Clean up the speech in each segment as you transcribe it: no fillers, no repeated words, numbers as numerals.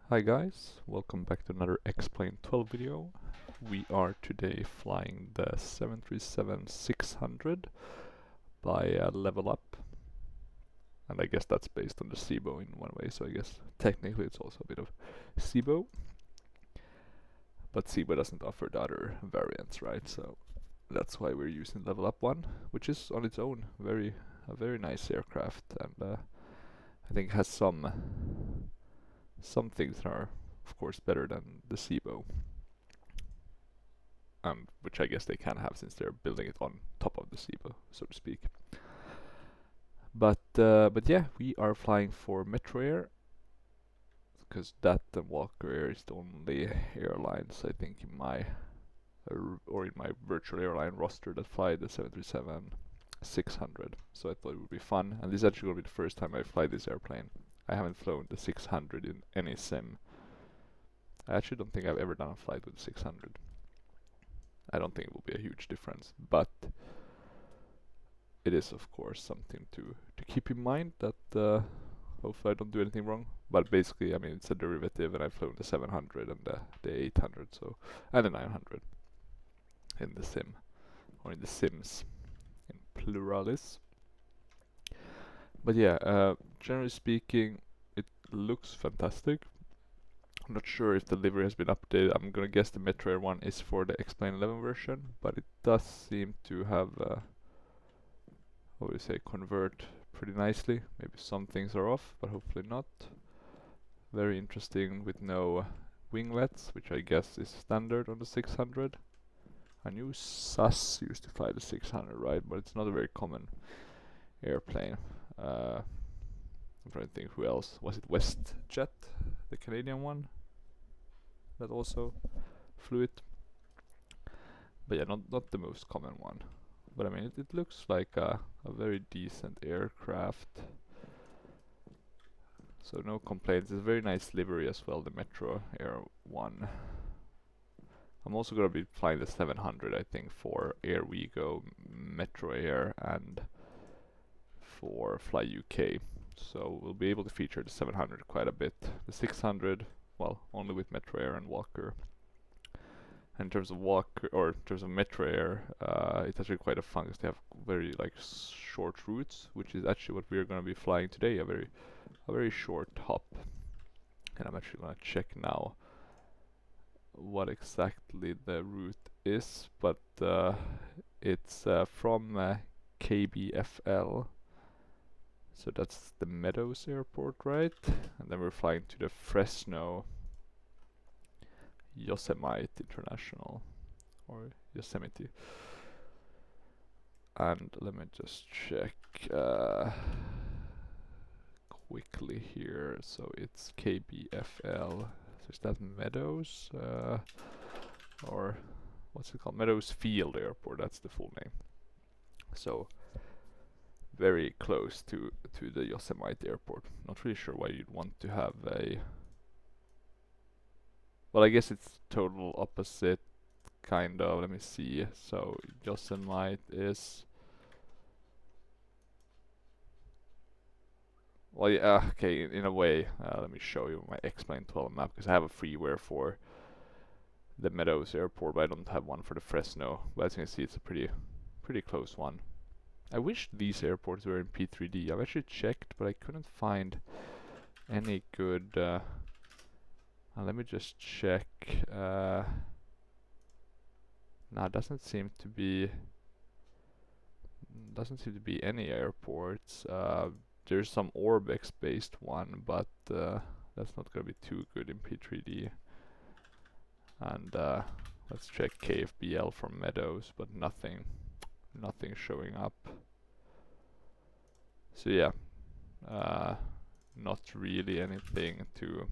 Hi guys, welcome back to another Explain 12 video. We are today flying the 737-600 by LevelUp, and I guess that's based on the SIBO in one way, so I guess technically it's also a bit of SIBO, but SIBO doesn't offer the other variants, right? So that's why we're using LevelUp one, which is on its own a very nice aircraft, and I think has some things that are of course better than the SIBO. Which I guess they can have since they're building it on top of the SIBO, so to speak. But yeah, we are flying for Metroair because that and Walker Air is the only airlines I think in my in my virtual airline roster that fly the 737-600. So I thought it would be fun, and this is actually going to be the first time I fly this airplane. I haven't flown the 600 in any sim. I actually don't think I've ever done a flight with the 600. I don't think it will be a huge difference, but it is of course something to keep in mind that hopefully I don't do anything wrong. But basically, I mean, it's a derivative, and I've flown the 700 and the 800, so and the 900 in the sim, or in the sims, in pluralis. But yeah, generally speaking, it looks fantastic. I'm not sure if the livery has been updated. I'm gonna guess the Metroair one is for the Explain 11 version, but it does seem to have what we say, convert pretty nicely. Maybe some things are off, but hopefully not. Very interesting with no winglets, which I guess is standard on the 600. I knew SAS used to fly the 600, right? But it's not a very common airplane. I'm trying to think who else. Was it WestJet, the Canadian one, that also flew it? But yeah, not the most common one. But I mean, it looks like a very decent aircraft. So no complaints. It's a very nice livery as well, the Metroair one. I'm also gonna be flying the 700, I think, for Air Wigo, Metroair, and for Fly UK. So we'll be able to feature the 700 quite a bit. The 600, well, only with Metroair and Walker. In terms of Walker, or in terms of Metroair, it's actually quite a fun because they have very like short routes, which is actually what we're gonna be flying today. A very short hop. And I'm actually gonna check now what exactly the route is, but it's from KBFL. So that's the Meadows Airport, right? And then we're flying to the Fresno Yosemite International, or Yosemite. And let me just check quickly here. So it's KBFL. So is that Meadows? Or what's it called? Meadows Field Airport, that's the full name. So very close to the Yosemite Airport. Not really sure why you'd want to have a... Well, I guess it's total opposite, kind of. Let me see. So Yosemite is... Well, yeah, okay, in a way. Let me show you my Explain 12 map, because I have a freeware for the Meadows Airport, but I don't have one for the Fresno. But as you can see, it's a pretty close one. I wish these airports were in P3D. I've actually checked, but I couldn't find any good... let me just check. No, it doesn't seem to be any airports. There's some Orbex based one, but that's not gonna be too good in P3D. And let's check KFBL from Meadows, but nothing showing up. So yeah, not really anything to...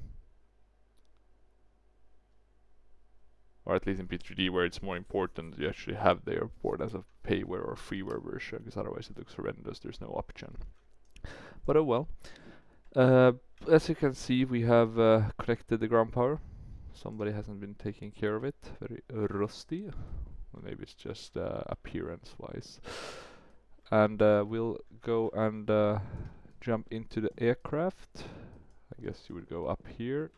Or at least in P3D, where it's more important you actually have the airport as a payware or freeware version, because otherwise it looks horrendous. There's no option. But oh well. As you can see, we have connected the ground power. Somebody hasn't been taking care of it. Very rusty. Well, maybe it's just appearance wise. And we'll go and jump into the aircraft. I guess you would go up here.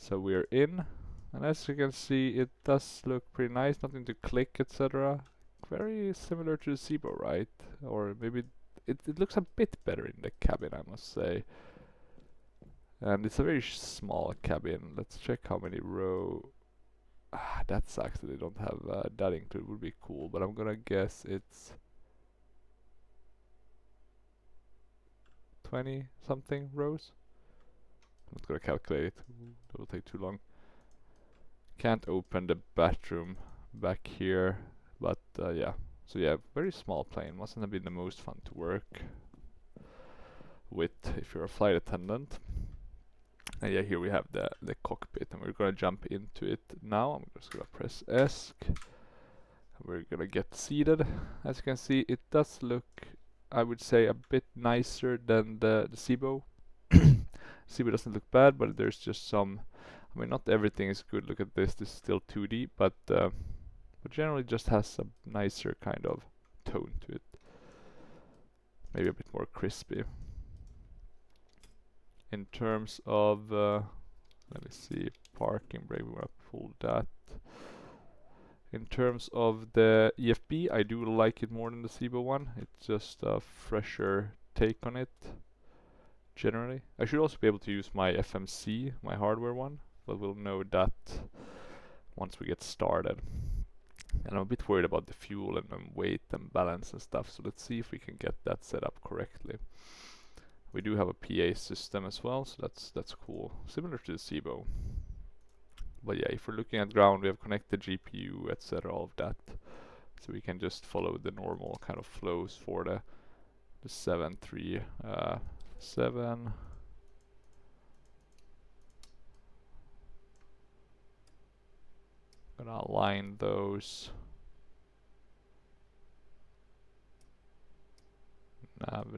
So we're in, and as you can see, it does look pretty nice. Nothing to click, etc. Very similar to the Cibo, right? Or maybe it looks a bit better in the cabin, I must say. And it's a very small cabin. Let's check how many row. That sucks that they don't have that included. Would be cool, but I'm gonna guess it's 20 something rows. I'm not gonna calculate it. That will take too long. Can't open the bathroom back here, but yeah. So yeah, very small plane. Mustn't have been the most fun to work with if you're a flight attendant. And yeah, here we have the cockpit, and we're gonna jump into it now. I'm just gonna press ESC. We're gonna get seated. As you can see, it does look, I would say, a bit nicer than the Cibo. Cibo doesn't look bad, but there's just some. I mean, not everything is good. Look at this. This is still 2D, but generally just has a nicer kind of tone to it. Maybe a bit more crispy. In terms of, let me see, parking brake, we're gonna pull that. In terms of the EFB, I do like it more than the Cibo one. It's just a fresher take on it, generally. I should also be able to use my FMC, my hardware one, but we'll know that once we get started. And I'm a bit worried about the fuel and weight and balance and stuff, so let's see if we can get that set up correctly. We do have a PA system as well, so that's cool. Similar to the Cibo. But yeah, if we're looking at ground, we have connected GPU, etc., all of that. So we can just follow the normal kind of flows for the 737. Gonna align those. Nav.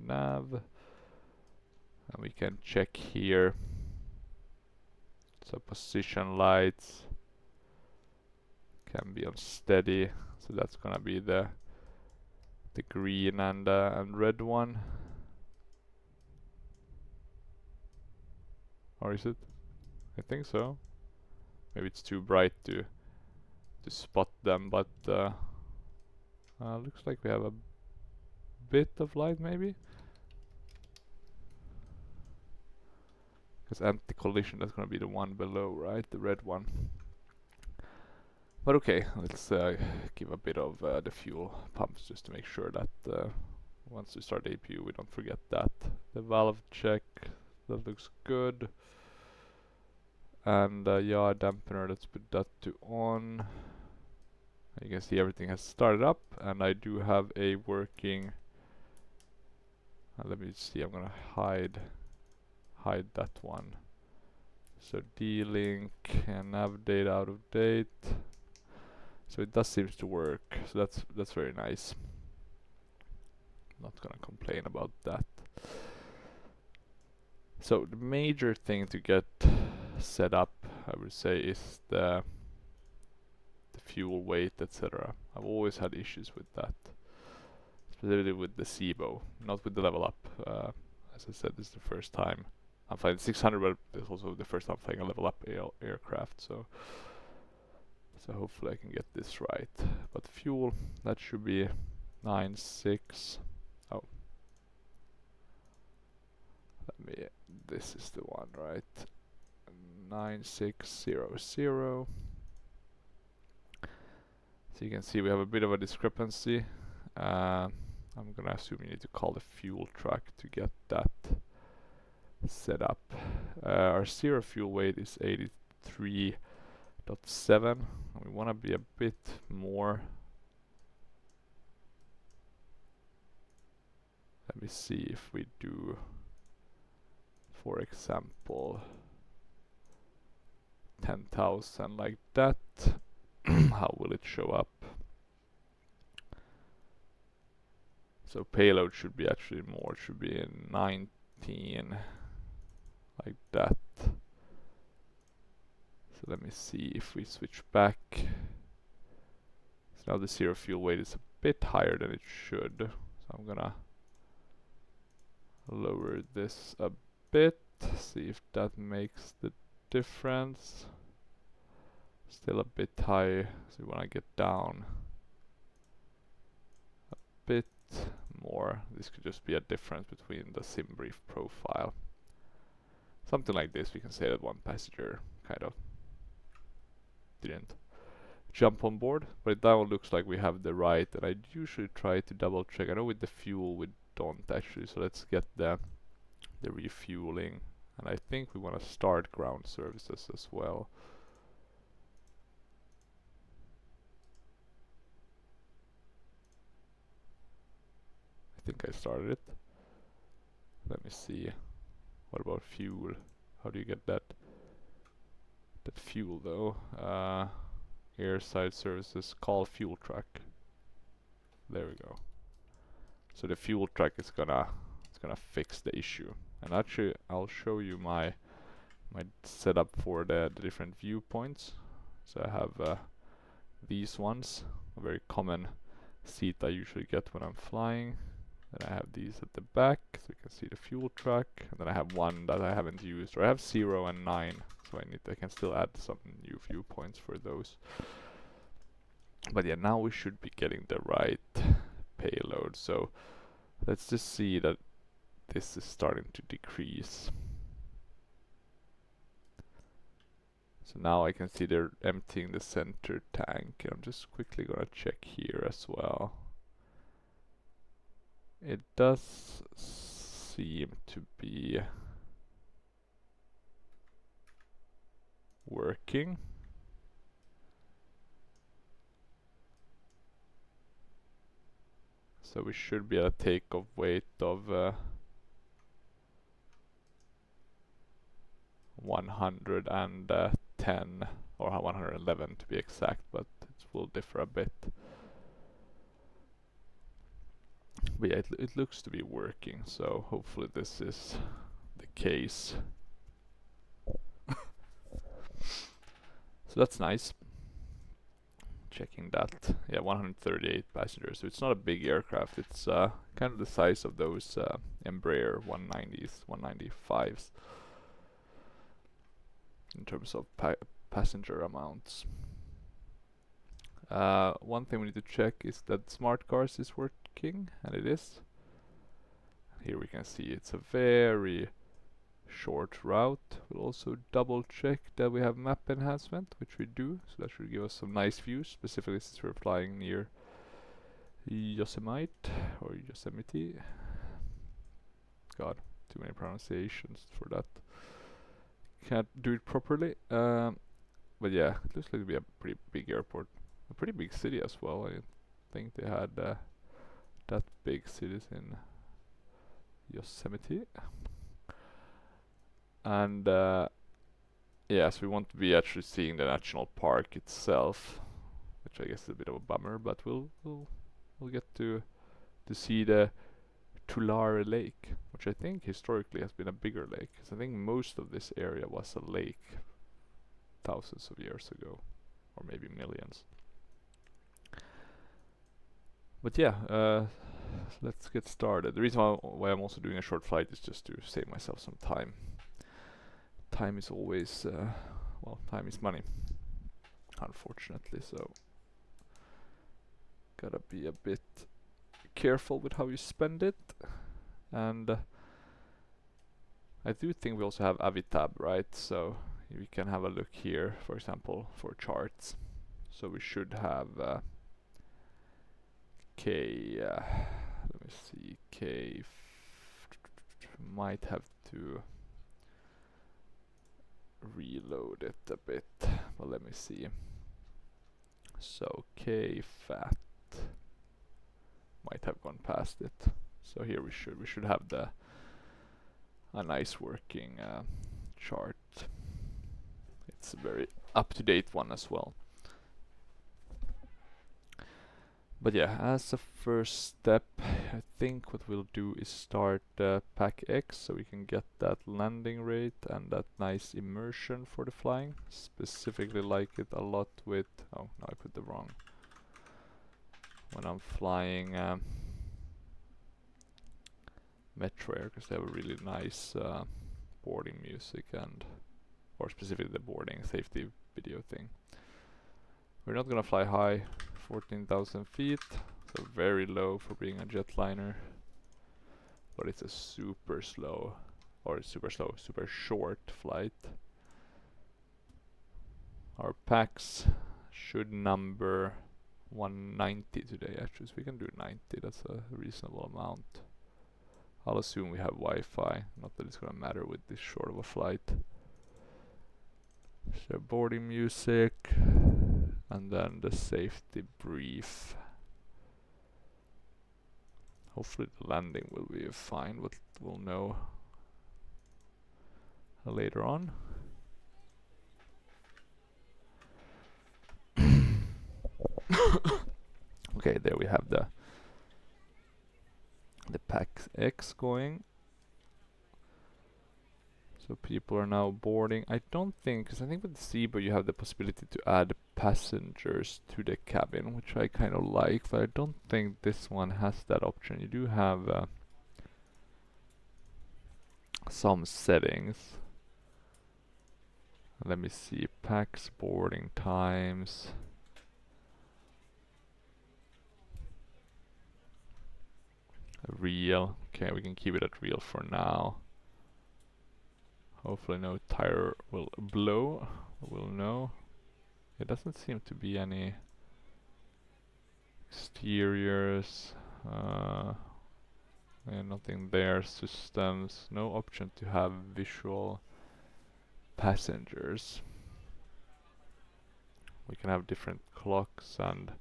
And we can check here. So position lights can be on steady. So that's gonna be the green and red one. Or is it? I think so. Maybe it's too bright to spot them, but looks like we have a bit of light maybe. Because anti-collision, that's gonna be the one below, right? The red one. But okay, let's give a bit of the fuel pumps just to make sure that once we start the APU we don't forget that. The valve check, that looks good. And yaw dampener, let's put that to on. You can see everything has started up, and I do have a working. Let me see. I'm gonna hide that one. So D-Link and nav data out of date. So it does seem to work. So that's very nice. Not gonna complain about that. So the major thing to get set up, I would say, is the fuel weight, etc. I've always had issues with that, specifically with the Cibo, not with the LevelUp. As I said, this is the first time I'm flying 600, but it's also the first time I'm flying a LevelUp aircraft. So hopefully I can get this right. But fuel, that should be 96. Oh, this is the one, right? 9600. So you can see we have a bit of a discrepancy. I'm gonna assume you need to call the fuel truck to get that set up. Our zero fuel weight is 83.7. We want to be a bit more. Let me see if we do, for example, 10,000 like that. How will it show up? So payload should be actually more, it should be in 19, like that. So let me see if we switch back. So now the zero fuel weight is a bit higher than it should. So I'm gonna lower this a bit, see if that makes the difference. Still a bit high, so we want to get down a bit more. This could just be a difference between the sim brief profile. Something like this, we can say that one passenger kind of didn't jump on board, but it now looks like we have the right, and I usually try to double check. I know with the fuel we don't actually, so let's get the refueling, and I think we want to start ground services as well. I think I started it. Let me see. What about fuel? How do you get that fuel though? Airside services, call fuel truck. There we go. So the fuel truck is gonna fix the issue. And actually, I'll show you my setup for the different viewpoints. So I have these ones, a very common seat I usually get when I'm flying. Then I have these at the back, so you can see the fuel truck. And then I have one that I haven't used, or I have 0 and 9, so I can still add some new viewpoints for those. But yeah, now we should be getting the right payload. So let's just see that this is starting to decrease. So now I can see they're emptying the center tank. I'm just quickly gonna check here as well. It does seem to be working. So we should be at a takeoff weight of 110 or 111 to be exact, but it will differ a bit. But yeah, it looks to be working, so hopefully this is the case. So that's nice. Checking that. Yeah, 138 passengers, so it's not a big aircraft. It's kind of the size of those Embraer 190s, 195s in terms of passenger amounts. One thing we need to check is that smart cars is working, and it is. Here we can see it's a very short route. We'll also double check that we have map enhancement, which we do, so that should give us some nice views, specifically since we're flying near Yosemite or Yosemite. God, too many pronunciations for that. Can't do it properly. But yeah, it looks like to be a pretty big airport, a pretty big city as well. I think they had that big cities in Yosemite. And yeah, so we want to be actually seeing the national park itself, which I guess is a bit of a bummer, but we'll get to see the Tulare Lake, which I think historically has been a bigger lake, because I think most of this area was a lake thousands of years ago, or maybe millions. But yeah, let's get started. The reason why I'm also doing a short flight is just to save myself some time. Time is always, well, time is money, unfortunately, so gotta be a bit careful with how you spend it. And I do think we also have Avitab, right? So we can have a look here, for example, for charts. So we should have let me see, might have to reload it a bit, but let me see. So KFAT might have gone past it. So here we should have a nice working chart. It's a very up-to-date one as well. But yeah, as a first step, I think what we'll do is start Pack X, so we can get that landing rate and that nice immersion for the flying. Specifically like it a lot with, oh no, I put the wrong. When I'm flying Metroair, because they have a really nice boarding music and or specifically the boarding safety video thing. We're not gonna fly high, 14,000 feet, so very low for being a jetliner. But it's a super slow, or super short flight. Our packs should number 190 today actually, so we can do 90, that's a reasonable amount. I'll assume we have Wi-Fi, not that it's gonna matter with this short of a flight. So boarding music, and then the safety brief. Hopefully the landing will be fine, but we'll know later on. Okay, there we have the PAX X going. So people are now boarding. I don't think, because I think with the Zebra you have the possibility to add passengers to the cabin, which I kind of like, but I don't think this one has that option. You do have some settings. Let me see, PAX boarding times. Real. Okay, we can keep it at real for now. Hopefully no tire will blow. We'll know. It doesn't seem to be any exteriors. Nothing there. Systems. No option to have visual passengers. We can have different clocks, and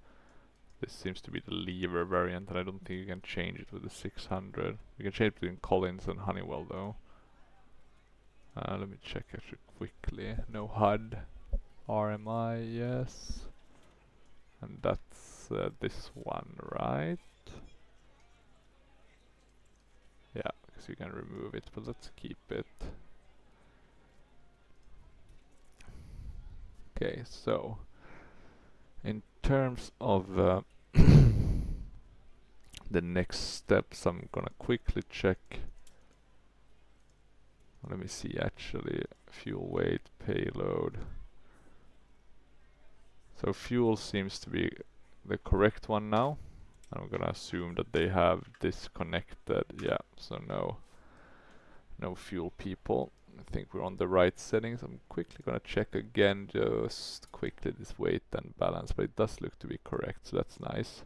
this seems to be the lever variant, and I don't think you can change it with the 600. You can change it between Collins and Honeywell though. Let me check actually quickly. No HUD. RMI, yes. And that's this one, right? Yeah, because you can remove it, but let's keep it. Okay, so in terms of the next steps, I'm gonna quickly check. Let me see, actually, fuel weight, payload. So fuel seems to be the correct one now. I'm gonna assume that they have disconnected. Yeah, so no fuel people. I think we're on the right settings. I'm quickly gonna check again, just quickly, this weight and balance, but it does look to be correct, so that's nice.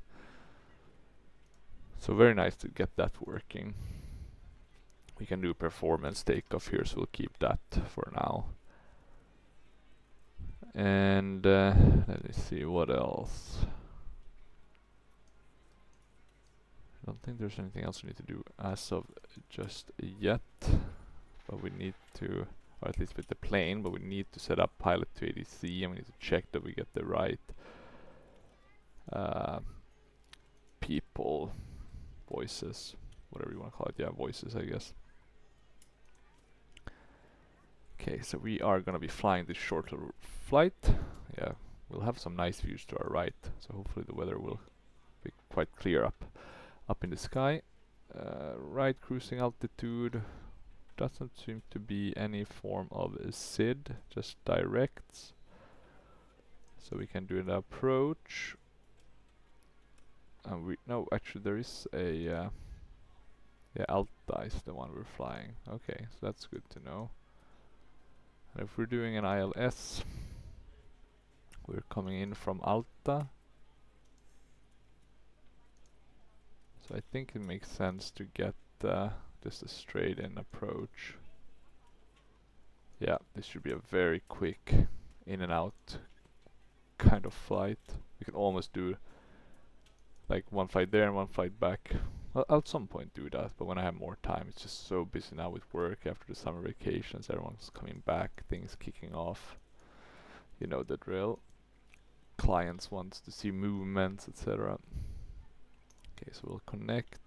So very nice to get that working. We can do performance takeoff here, so we'll keep that for now. And let me see what else. I don't think there's anything else we need to do as of just yet, but we need to, or at least with the plane, but we need to set up pilot to ADC, and we need to check that we get the right people, voices, whatever you want to call it. Yeah, voices, I guess. Okay, so we are gonna be flying this short little flight. Yeah, we'll have some nice views to our right, so hopefully the weather will be quite clear up in the sky. Right cruising altitude, doesn't seem to be any form of a SID, just directs. So we can do an approach. And no, actually there is a yeah, Alta is the one we're flying. Okay, so that's good to know. And if we're doing an ILS, we're coming in from Alta. So I think it makes sense to get just a straight in approach. Yeah, this should be a very quick in and out kind of flight. We can almost do like one flight there and one flight back. I'll at some point do that, but when I have more time. It's just so busy now with work after the summer vacations. Everyone's coming back, things kicking off. You know the drill. Clients want to see movements, etc. Okay, so we'll connect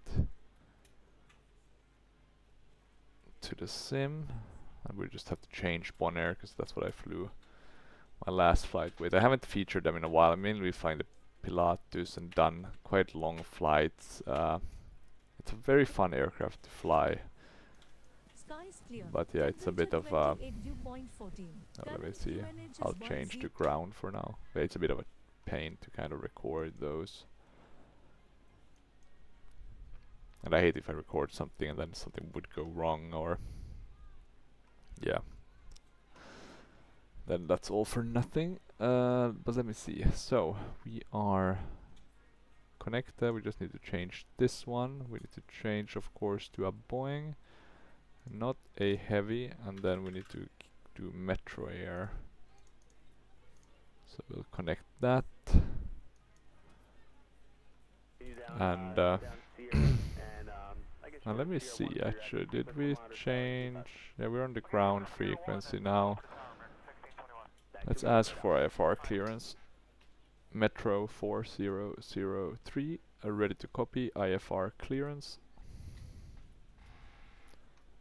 to the sim, and we just have to change Bonaire because that's what I flew my last flight with. I haven't featured them in a while. I mainly flying the Pilatus and done quite long flights. It's a very fun aircraft to fly. Skies clear. But yeah, it's a bit of 28 dew point 14. let me Current see. QNH I'll is change to 10. ground for now. Yeah, it's a bit of a pain to kind of record those. And I hate if I record something and then something would go wrong, or yeah, then that's all for nothing. But let me see. So we are connected. We just need to change this one. We need to change, of course, to a Boeing, not a heavy, and then we need to do Metroair. So we'll connect that. And now let me see, actually, did we change? Yeah, we're on the ground frequency now. Let's ask for IFR clearance. Metro 4003, ready to copy, IFR clearance.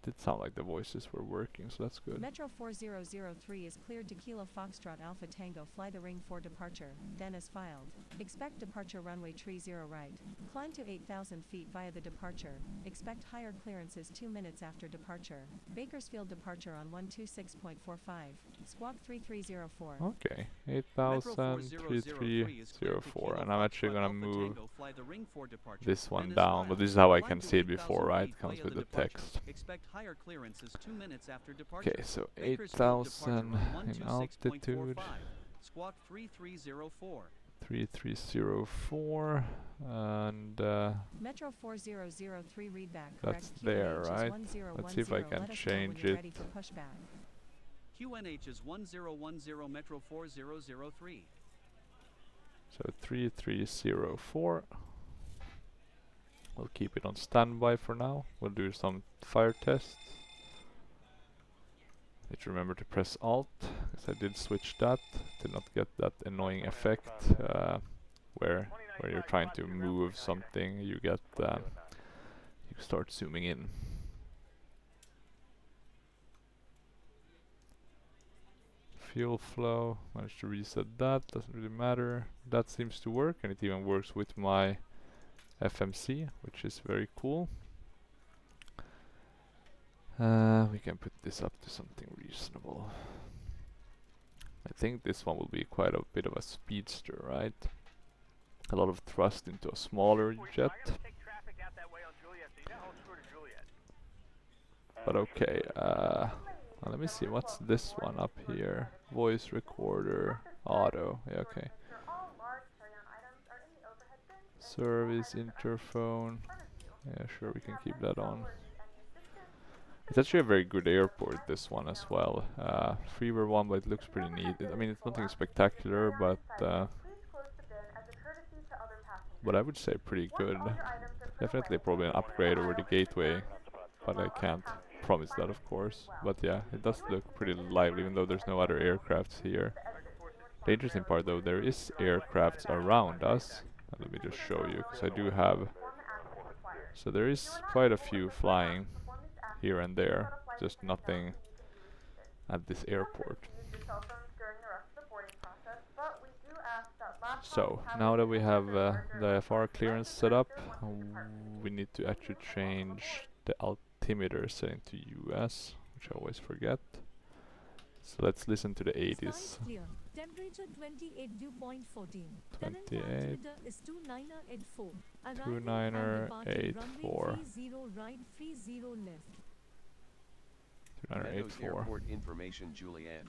Did sound like the voices were working, so that's good. Metro 4003 is cleared to Kilo Foxtrot Alpha Tango. Fly the ring for departure. Then as filed. Expect departure runway 30 right. Climb to 8,000 feet via the departure. Expect higher clearances 2 minutes after departure. Bakersfield departure on 126.45. Squawk 3304. Okay, 8,03304, and I'm actually gonna move this one down, but this is how I can see it before, right? It comes with the text. Okay, so 8,000 in altitude. Squawk 3304. 3304, and Metro 4003 readback. that's Correct. there, QNH is right? 1010. Let's see if I can Let us know when change you're it. ready for pushback. QNH is 1010 Metro 4003. So 3304. We'll keep it on standby for now. We'll do some fire tests. Need to remember to press Alt, because I did switch that to not get that annoying effect where you're trying to move something, you get you start zooming in. Fuel flow, managed to reset that, doesn't really matter. That seems to work, and it even works with my FMC, which is very cool. We can put this up to something reasonable. I think this one will be quite a bit of a speedster, right? A lot of thrust into a smaller jet. But okay, let me see, what's this one up here? Voice recorder, auto, yeah, okay. Service, interphone, yeah, sure, we can keep that on. It's actually a very good airport, this one as well. Freeware one, but it looks pretty neat. I mean, it's nothing spectacular, but I would say pretty good. Definitely probably an upgrade over the gateway, but I can't promise that, of course. But yeah, it does look pretty lively, even though there's no other aircrafts here. The interesting part, though, there is aircrafts around us. Let me just show you, because I do have... So there is quite a few flying here and there, just nothing at this airport. So now that we have the IFR clearance set up, we need to actually change the altimeter setting to US, which I always forget. So let's listen to the 80s. Temperature 28 dew point 14. 28. Is 2984. 2984. 30 right, 30 left. 2984. Airport information, Juliet.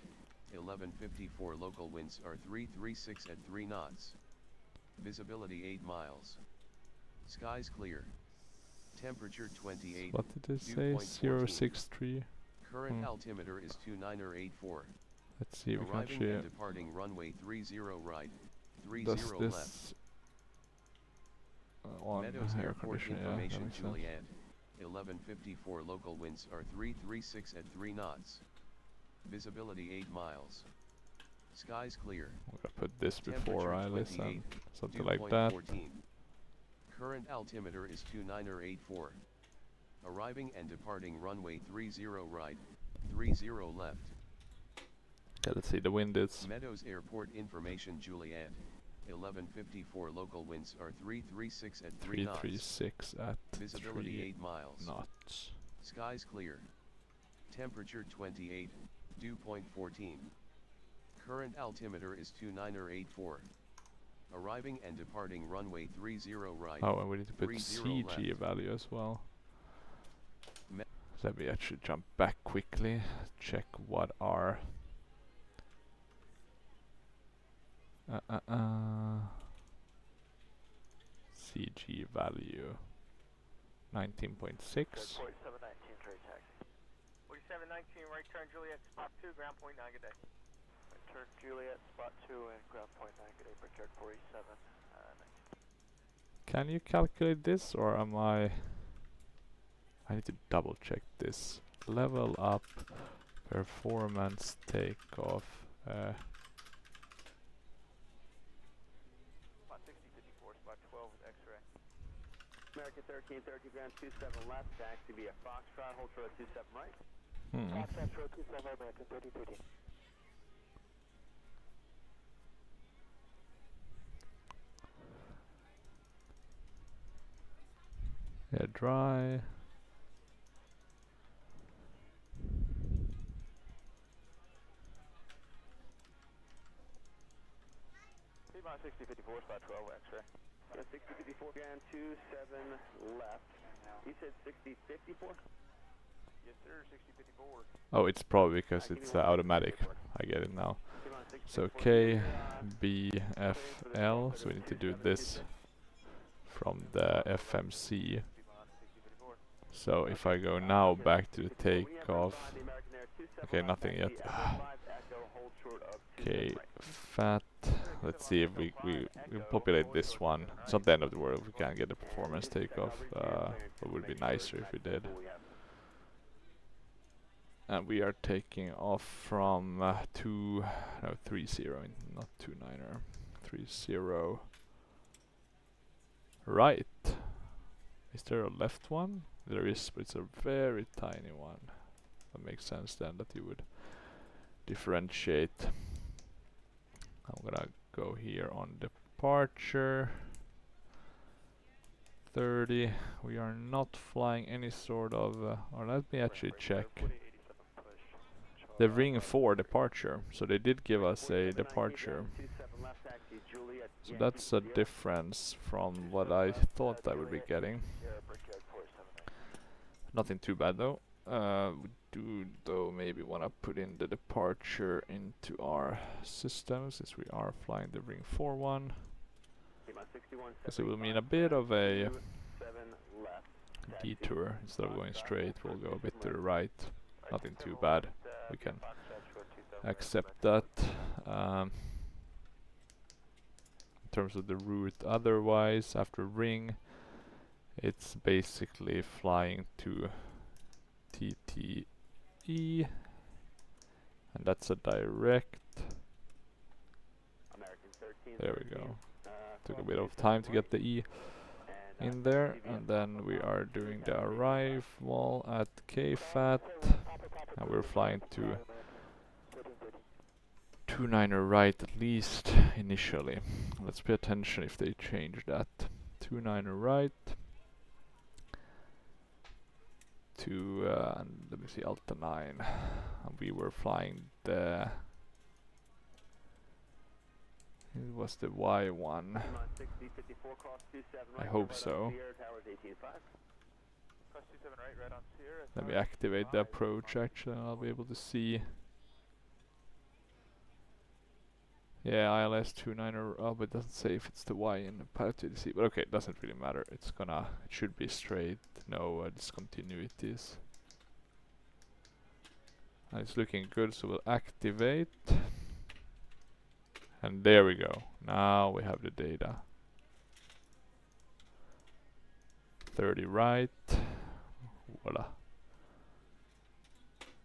1154 local winds are 336 at 3 knots. Visibility 8 miles. Skies clear. Temperature 28. What did it say? 063. Current altimeter is 2984. Let's see if we can Arriving actually... and departing runway 30 right, 30 Does left. this... on Meadows air Airport conditioning, yeah, that information, makes sense. Juliet. 1154 local winds are 336 at 3 knots. Visibility 8 miles. Skies clear. I'm gonna put this before I listen. Something dew like point that. 14. Current altimeter is 2984. Arriving and departing runway 30 right, 30 left. Okay, let's see, the wind is... Meadows Airport information, Juliet. 1154 local winds are 336 at 3 knots. 336 at Visibility 3 8 miles. knots. Skies clear. Temperature 28, dew point 14. Current altimeter is 2984. Arriving and departing runway 30 right. Oh, and we need to put 30 CG left. value as well. Me- So let me actually jump back quickly, check what our CG value 19.6. 4719 trade taxi. 4719 right turn Juliet spot 2 ground point 9 good day. Right turn Juliet spot 2 and ground point 9 good day. Picture 47 19. Can you calculate this, or am I need to double check this. Level up performance takeoff. Spot 6054 spot 12 with X-ray. American 1330 ground 27 left, taxi via Foxtrot, hold short at 27 right. Foxtrot short 27 American 1313. Yeah, dry. T-minus 6054 spot 12 X-ray. 6054 ground 27 left. You said 6054? Yes sir, 6054. Oh, it's probably because it's automatic. I get it now. So KBFL, so we need to do this from the FMC. So if I go now back to the takeoff, okay, nothing yet. KFAT, let's see if we populate this one. It's not the end of the world if we can't get the performance takeoff. It would be nicer if we did. And we are taking off from 30, not 29er, 30. Right. Is there a left one? There is, but it's a very tiny one. That makes sense then that you would differentiate. I'm gonna go here on departure. 30. We are not flying any sort of, or let me actually check. The ring 4 departure, so they did give us a departure. So that's a difference from what I thought I would be getting. Nothing too bad though. We do though maybe want to put in the departure into our system since we are flying the ring 4 one. Because it will mean a bit of a detour. Instead of going straight, we'll go a bit to the right. Nothing too bad. We can accept that. In terms of the route otherwise, after ring, it's basically flying to TTE, and that's a direct. There we go. Took a bit of time to get the E in there, and then we are doing the arrival at KFAT, and we're flying to 29er right at least initially. Let's pay attention if they change that. 29er right to let me see, Alta 9, and we were flying the, it was the Y1. I hope so. Let me activate the approach actually, and I'll be able to see. Yeah, ILS 29er, oh, but it doesn't say if it's the Y in the pilot to the C, but okay, it doesn't really matter. It should be straight, no discontinuities. And it's looking good, so we'll activate. And there we go. Now we have the data. 30 right. Voila.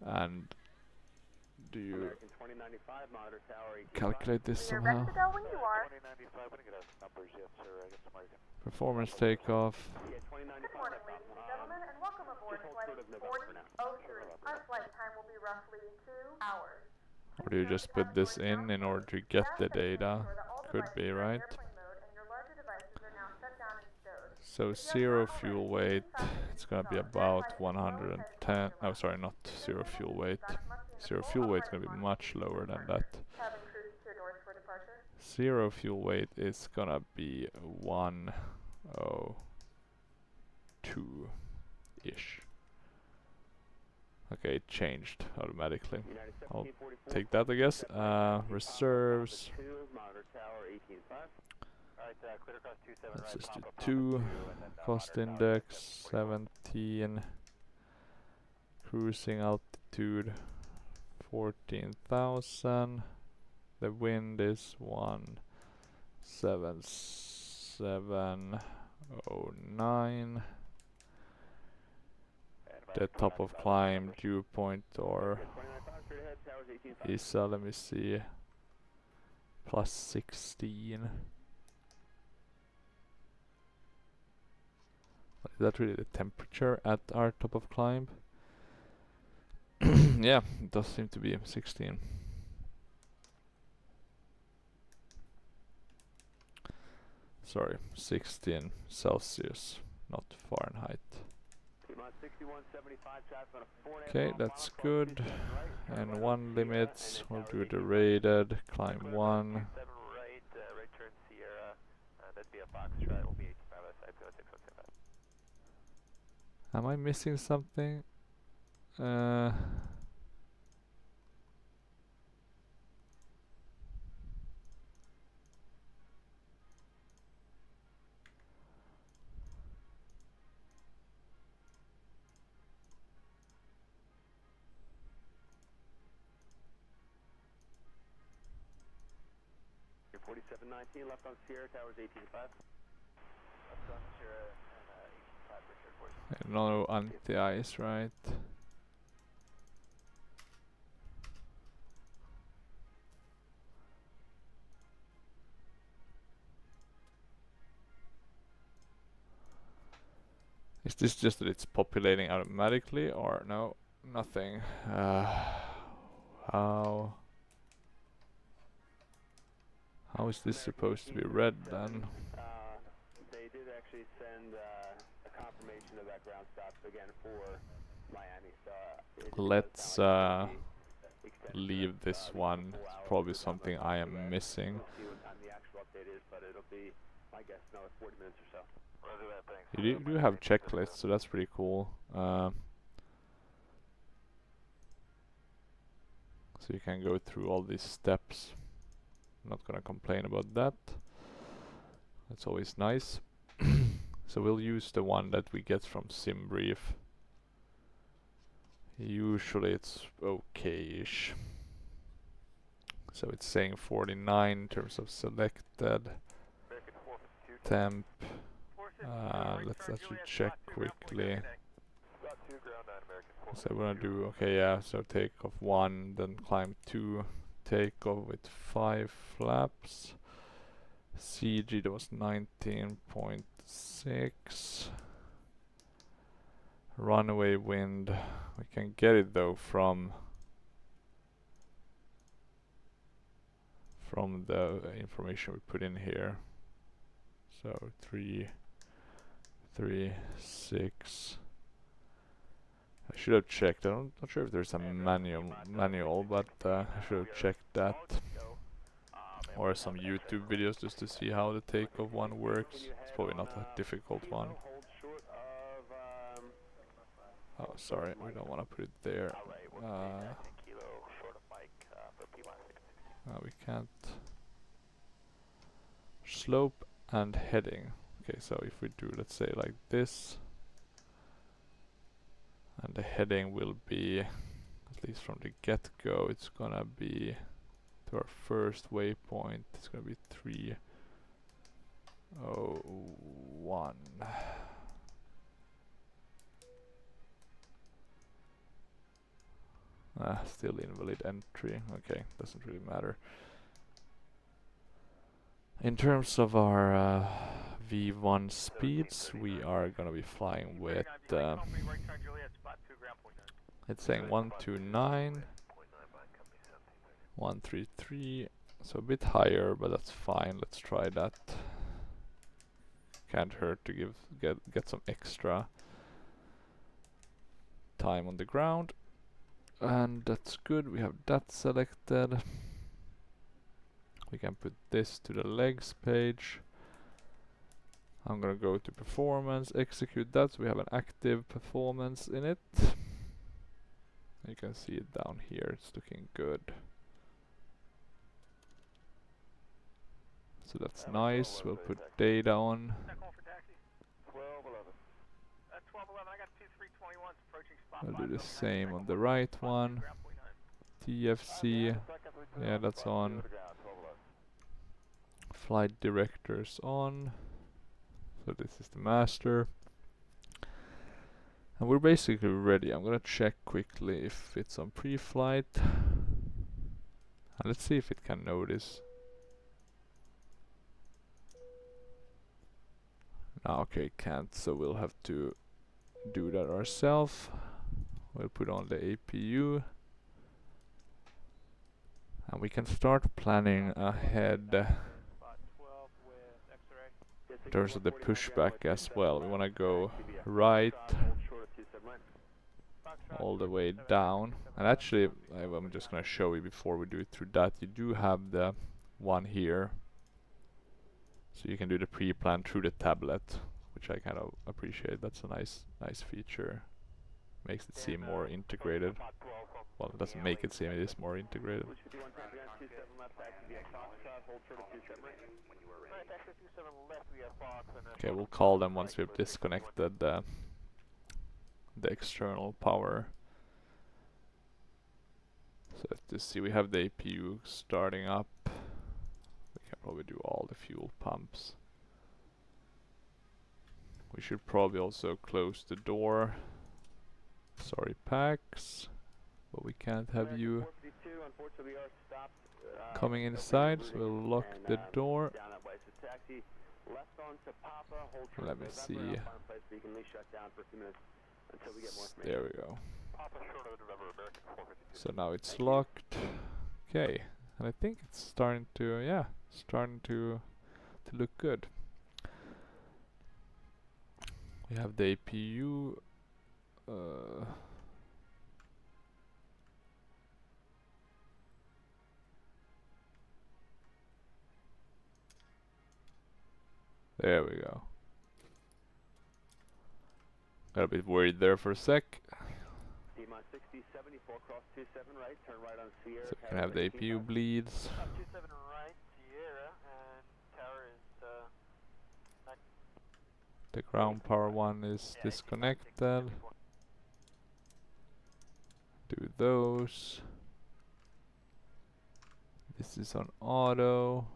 And do you calculate this somehow? Performance takeoff. Good morning, ladies and gentlemen, and welcome aboard Flight 4003. Our flight time will be roughly 2 hours. Or do you just put this in order to get the data? Could be, right? So 0 fuel weight, it's gonna be about 110. Oh, sorry, not zero fuel weight. Zero fuel weight is gonna be much lower than that. Cabin crew secure doors for departure. Zero fuel weight is gonna be 102-ish. Okay, it changed automatically. I'll take that, I guess. Reserves. Let's just do 2. Cost index 17. Cruising altitude 14,000. The wind is 17709. The top of climb dew point or ISA, let me see, plus 16. Is that really the temperature at our top of climb? Yeah, it does seem to be 16. Sorry, 16 Celsius, not Fahrenheit. Okay, that's good. And 1 limits, we'll do the rated, climb 1. Am I missing something? You're 4719, left on Sierra, towers 18.5. Left on Sierra and 18.5, Richard 47. No anti-ice, right? Is this just that it's populating automatically, or no? Nothing. How is this supposed to be read then? They did actually send a confirmation of that ground stop again for Miami. So Let's leave this one. It's probably something I am missing. see what time the actual update is, but it'll be, my guess, another 40 minutes or so. You do have checklists, so that's pretty cool. So you can go through all these steps. I'm not gonna complain about that. That's always nice. So we'll use the one that we get from SimBrief. Usually it's okay-ish. So it's saying 49 in terms of selected temp. Let's actually check quickly. So we're gonna do, okay, yeah, so takeoff 1, then climb 2, takeoff with 5 flaps. CG, that was 19.6. Runway wind, we can get it though from the information we put in here. So 3, 6. I should have checked. I'm not sure if there's a manual, but I should have checked that. Or some YouTube videos just to see how the takeoff one works. It's probably not a difficult one. Oh, sorry, we don't want to put it there. We can't. Slope and heading. Okay, so if we do, let's say like this, and the heading will be, at least from the get-go, it's gonna be to our first waypoint. It's gonna be 301. Still invalid entry. Okay, doesn't really matter. In terms of our V1 speeds, we are gonna be flying with it's saying 129, 133, so a bit higher, but that's fine. Let's try that. Can't hurt to get some extra. time on the ground. And that's good, we have that selected. We can put this to the legs page. I'm gonna go to performance, execute that, so we have an active performance in it. You can see it down here, it's looking good. So that's nice, we'll put data on. We'll do the same on the right one. TFC, yeah, that's on. Flight directors on. So this is the master. And we're basically ready. I'm gonna check quickly if it's on pre-flight. And let's see if it can notice. No, okay, it can't, so we'll have to do that ourselves. We'll put on the APU. And we can start planning ahead in terms of the pushback as well. We want to go right all the way down. And actually, I'm just going to show you before we do it through that. You do have the one here. So you can do the pre-plan through the tablet, which I kind of appreciate. That's a nice feature. Makes it seem more integrated. Well, it doesn't make it seem, it is more integrated. Okay, we'll call them once we've disconnected the external power. So let's just see, we have the APU starting up. We can probably do all the fuel pumps. We should probably also close the door. Sorry, PAX, but we can't have you coming inside, so we'll lock the door. Let me see. There we go. So now it's locked. Okay, and I think it's starting to, yeah, starting to look good. We have the APU. There we go. Got a bit worried there for a sec. So we can have the APU bleeds. The ground power one is disconnected. Do those. This is on auto.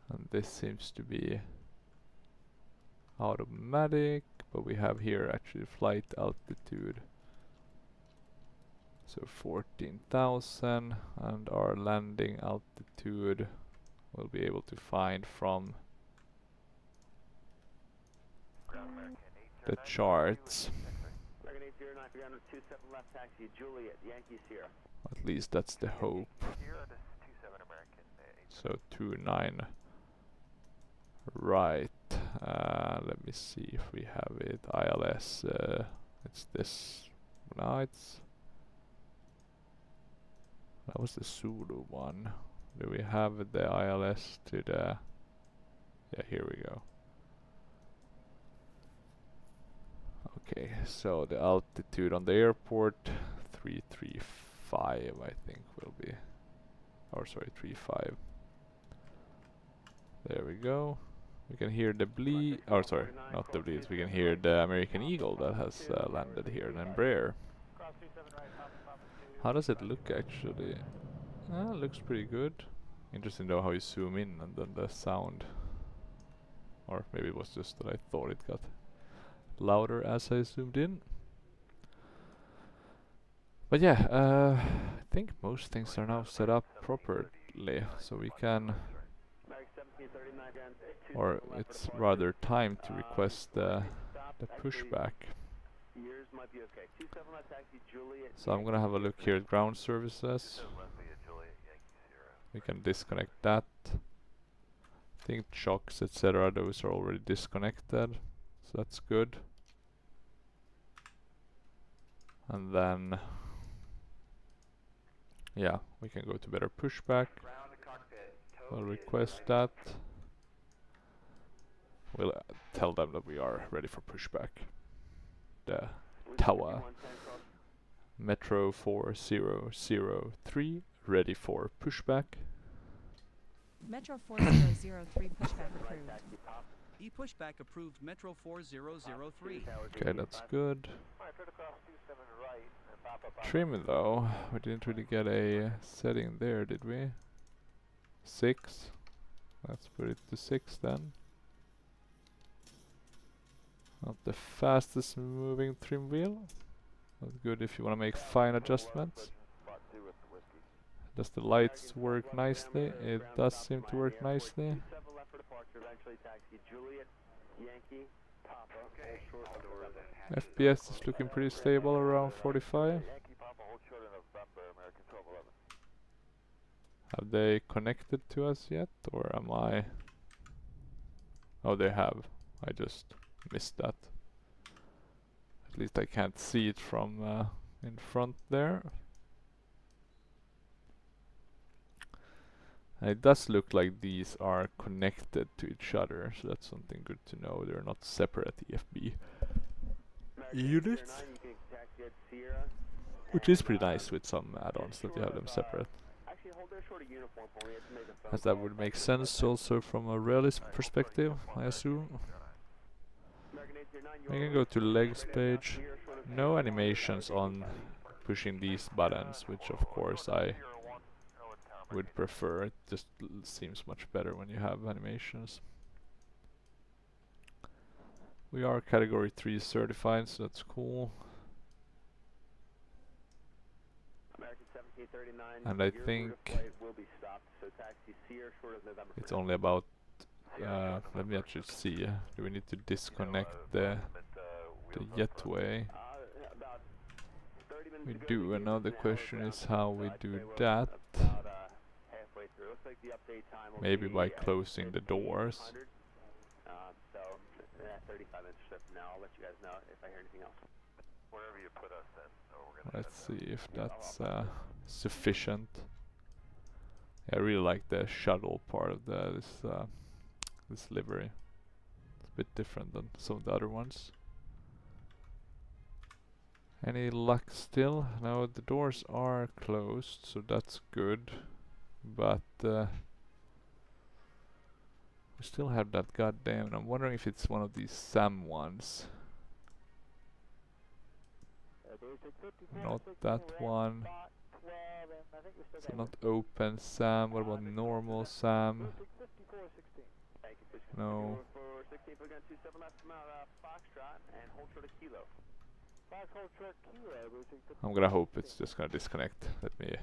And this seems to be automatic, but we have here actually flight altitude. So 14,000, and our landing altitude we'll be able to find from the charts. At least that's the hope. So 29 right. Let me see if we have it. ILS, it's this. No, it's, that was the Zulu one. Do we have the ILS to the, yeah, here we go. Okay, so the altitude on the airport 335 I think will be, or sorry, 35. There we go. We can hear the bleed, oh sorry, not the bleeds, we can hear the American Eagle that has landed here in Embraer. How does it look actually? Looks pretty good. Interesting though how you zoom in and then the sound. Or maybe it was just that I thought it got louder as I zoomed in. But yeah, I think most things are now set up properly, so we can, or it's rather time to request the pushback. So I'm gonna have a look here at ground services. We can disconnect that. I think chocks, etc., those are already disconnected, so that's good. And then, yeah, we can go to better pushback. We'll request that. We'll tell them that we are ready for pushback. The tower. Metro 4003, ready for pushback. Metro 4003 pushback approved. E-pushback approved Metro 4003. Okay, that's good. Trim though, we didn't really get a setting there, did we? 6. Let's put it to 6 then. Not the fastest moving trim wheel. That's good if you want to make fine adjustments. Does the lights work nicely? It does seem to work nicely. FPS is looking pretty stable, around 45. Have they connected to us yet, or am I? Oh, they have. I just missed that. At least I can't see it from in front there. And it does look like these are connected to each other, so that's something good to know. They're not separate EFB units, which is pretty nice with some add-ons that you have them separate. As that would make sense also from a realist perspective, I assume. We can go to legs page. No animations on pushing these buttons, which of course I would prefer. It just seems much better when you have animations. We are category 3 certified, so that's cool. And I think it's only about, let me actually see, do we need to disconnect the jetway? We do, and now the question is how we do that. Maybe by closing the doors. Let's see if that's sufficient. I really like the shuttle part of this livery. It's a bit different than some of the other ones. Any luck still? No, the doors are closed, so that's good. But we still have that goddamn. I'm wondering if it's one of these SAM ones. Not that one. So not open SAM. What about normal SAM? No. I'm gonna hope it's just gonna disconnect. Let me.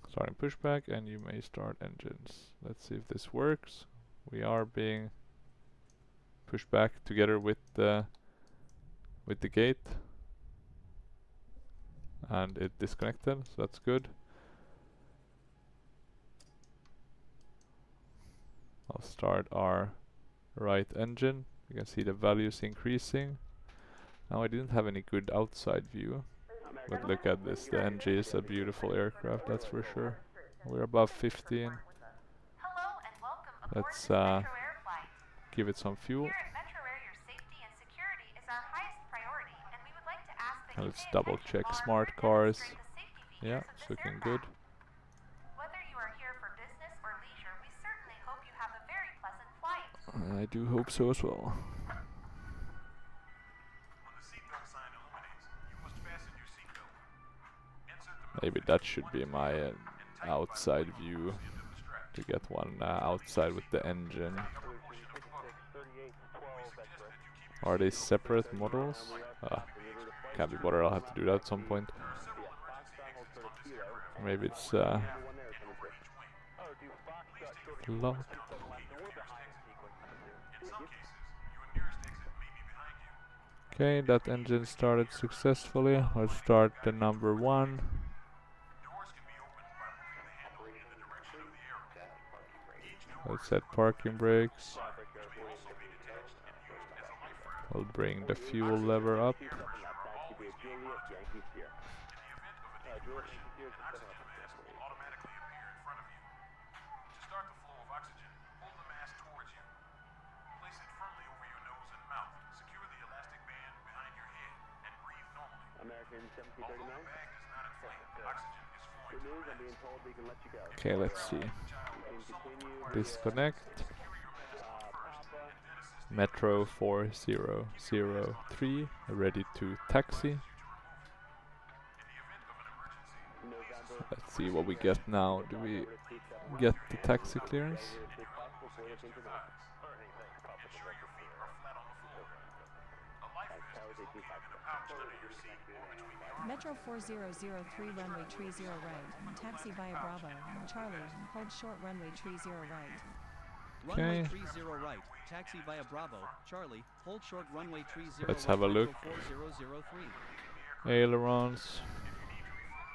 Starting pushback, and you may start engines. Let's see if this works. We are being pushed back together with the gate, and it disconnected, so that's good. I'll start our right engine. You can see the values increasing. Now I didn't have any good outside view, but look at this. The NG is a beautiful aircraft, that's for sure. We're above 15. Let's give it some fuel. And let's double check smart cars. Yeah, it's looking good. I do hope so as well. Maybe that should be my outside view, to get one outside with the engine. Are they separate models? Can't be bothered, I'll have to do that at some point. Maybe it's locked. Okay, that engine started successfully. Let's start the number 1. Let's set parking brakes. I'll bring the fuel lever up. Taxi via Juliet, Yankee Sierra. Juliet, Yankee Sierra, automatically appear in front of you. To start the flow of oxygen, pull the mask towards you. Place it firmly over your nose and mouth. Secure the elastic band behind your head and breathe normally. American Although 1739. the bag does not inflate, oxygen is flowing Good news, through I'm being told we can let you go. Okay, let's see. You can continue Disconnect. Papa. Metro 4003 ready to taxi. November. Let's see what we get now. Do we get the taxi clearance? Metro 4003 runway tree 0 right, taxi via Bravo, Charlie, hold short runway tree 0 right. Runway Okay. 30 right, taxi via Bravo, Charlie, hold short runway 30 Let's right, have a Metro look. 4003. Ailerons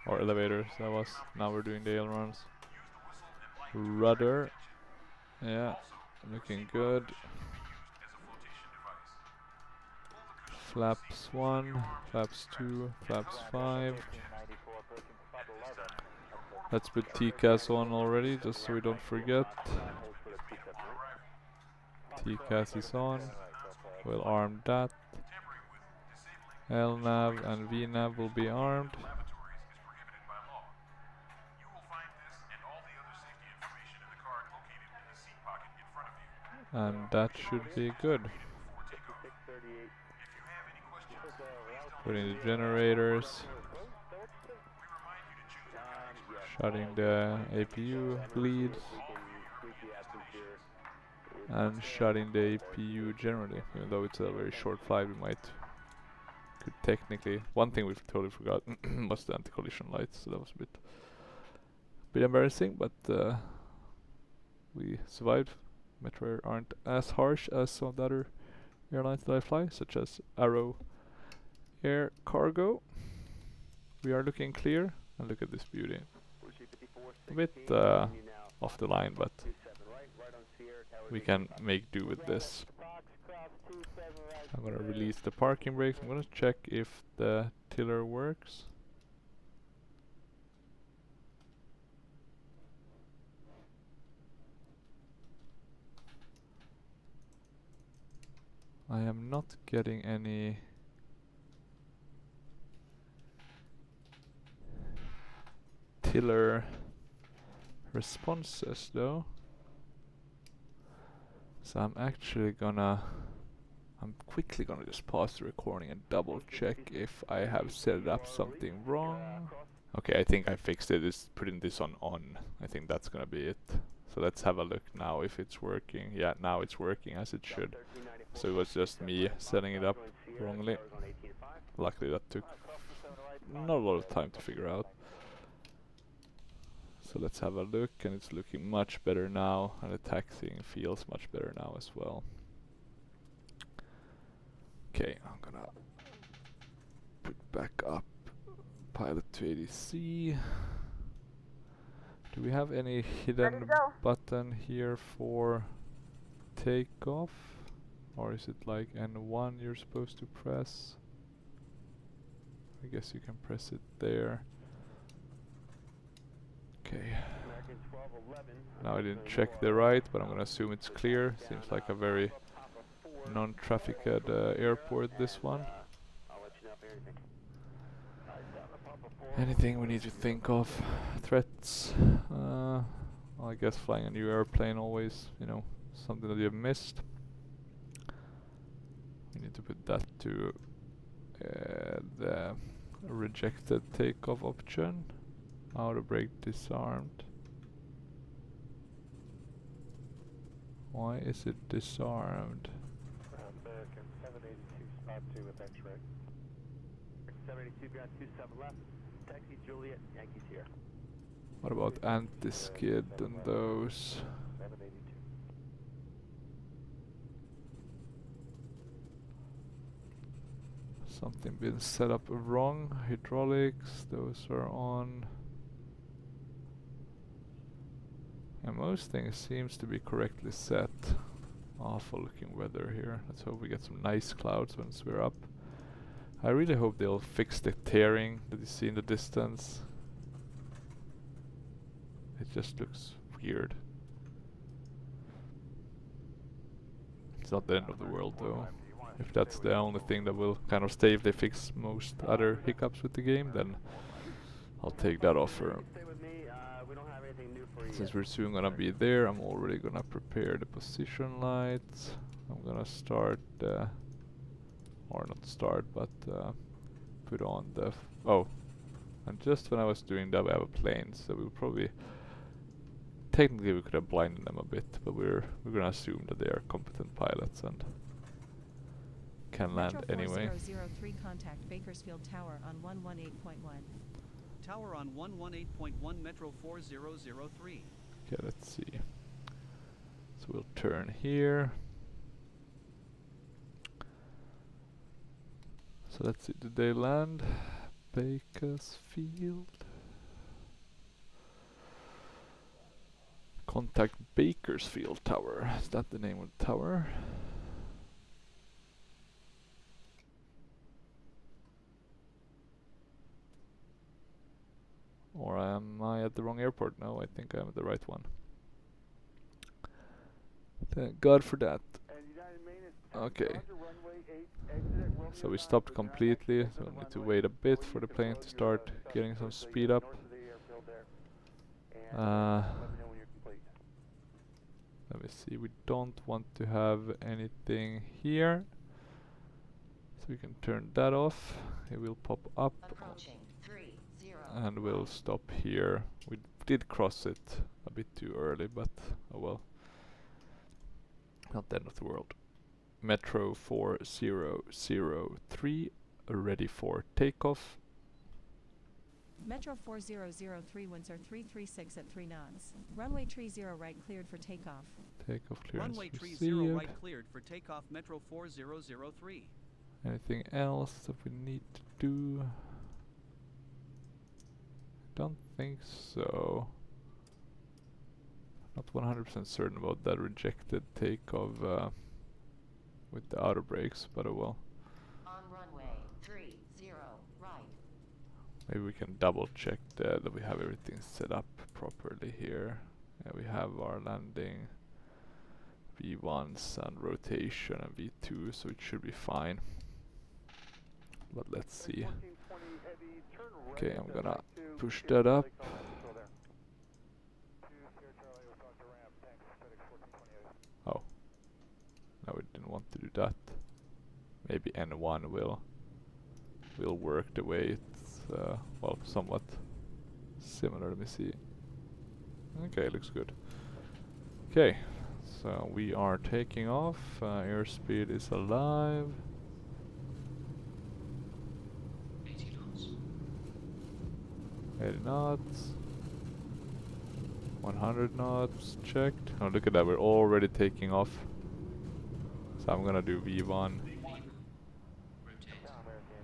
or elevators, that was. Now we're doing the ailerons. Rudder. Yeah, looking good. Flaps 1, flaps 2, flaps 5. Let's put TCAS on already, just so we don't forget. TCAS is on. We'll arm that. LNAV and VNAV will be armed. And that should be good. Putting the generators. Shutting the APU bleeds. And shutting the APU generally. Even though it's a very short flight, we could technically. One thing we've totally forgotten was the anti-collision lights, so that was a bit embarrassing, but we survived. Metroair aren't as harsh as some of the other airlines that I fly, such as Arrow Air Cargo. We are looking clear, and look at this beauty. A bit off the line, but we can make do with this. I'm gonna release the parking brakes. I'm gonna check if the tiller works. I am not getting any tiller responses though. So I'm quickly gonna just pause the recording and double check if I have set up something wrong. Okay, I think I fixed it. It's putting this on. I think that's gonna be it. So let's have a look now if it's working. Yeah, now it's working as it should. So it was just me setting it up wrongly. Luckily that took not a lot of time to figure out. So let's have a look, and it's looking much better now, and the taxiing feels much better now as well. Okay, I'm gonna put back up pilot to ADC. Do we have any hidden button here for takeoff? Or is it like N1 you're supposed to press? I guess you can press it there. Okay. Now I didn't check the right, but I'm gonna assume it's clear. Seems like a very non-trafficked airport, this one. Anything we need to think of? Threats? Well, I guess flying a new airplane always, something that you've missed. We need to put that to the rejected takeoff option. Auto brake disarmed. Why is it disarmed? American 782 spot 2 with X-ray. 782 ground 27 left. Taxi Juliet, Yankee Sierra. What about anti-skid and those? 782. Something been set up wrong. Hydraulics, those are on. And most things seems to be correctly set. Awful looking weather here. Let's hope we get some nice clouds once we're up. I really hope they'll fix the tearing that you see in the distance. It just looks weird. It's not the end of the world though. If that's the only thing that will kind of stay if they fix most other hiccups with the game, then I'll take that offer. Since we're soon gonna be there, I'm already gonna prepare the position lights. I'm gonna start, or not start, but put on the, oh, and just when I was doing that we have a plane, so we'll probably, technically we could have blinded them a bit, but we're gonna assume that they are competent pilots and can land Metro anyway. 4003 contact Bakersfield Tower on 118.1. Tower on 118.1 Metro 4003. Okay, let's see. So we'll turn here. So let's see, did they land? Bakersfield. Contact Bakersfield Tower. Is that the name of the tower? Or am I at the wrong airport? No, I think I'm at the right one. Thank God for that. Okay. So we stopped completely, so we need to wait a bit for the plane to start getting some speed up. Let me see, we don't want to have anything here. So we can turn that off. It will pop up. And we'll stop here. We did cross it a bit too early, but oh well. Not the end of the world. Metro 4003, ready for takeoff. Metro 4003 winds are 336 at 3 knots. Runway 30 right cleared for takeoff. Takeoff clearance Runway 30 received. right cleared for takeoff Metro 4003. Anything else that we need to do? Don't think so. Not 100% certain about that rejected takeoff with the outer brakes, but oh well. On runway 30 right. Maybe we can double check that we have everything set up properly here. Yeah, we have our landing V1s and rotation and V2, so it should be fine. But let's see. Okay, I'm gonna push that up. Oh, no, we didn't want to do that. Maybe N1 will work the way it's well, somewhat similar. Let me see. Okay, looks good. Okay, so we are taking off. Airspeed is alive. 80 knots. 100 knots checked. Oh, look at that, we're already taking off. So I'm gonna do V1.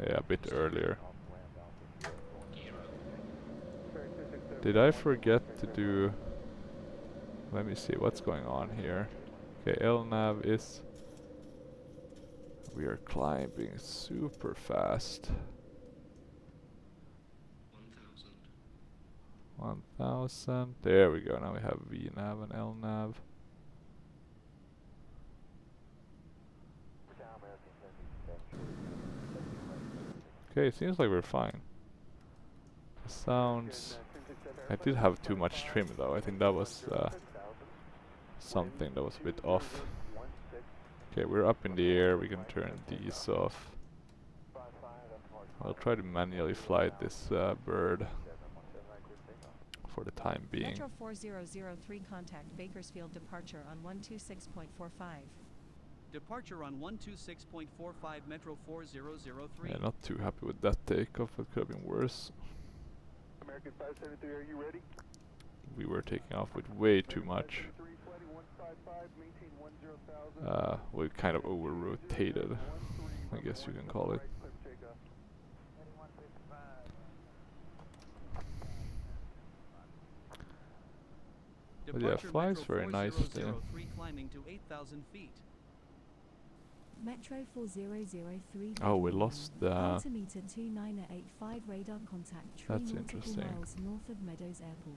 Yeah, a bit earlier. Did I forget to do... Let me see what's going on here. Okay, LNAV is... We are climbing super fast. 1000. There we go. Now we have VNAV and LNAV. Okay, seems like we're fine. The sounds... I did have too much trim though. I think that was something that was a bit off. Okay, we're up in the air. We can turn these off. I'll try to manually fly this bird for the time being. Metro 4003 contact Bakersfield departure on 126.45. Departure on 126.45 Metro 4003. Yeah, not too happy with that takeoff. It could have been worse. American 573, are you ready? We were taking off with way too much. We kind of over-rotated, I guess you can call it. But yeah, Departure flies Metro very nicely. 4003 climbing to 8,000 feet. Metro 4003. Oh, we lost the... Altimeter 2985 radar contact 3 That's nautical interesting. miles north of Meadows Airport.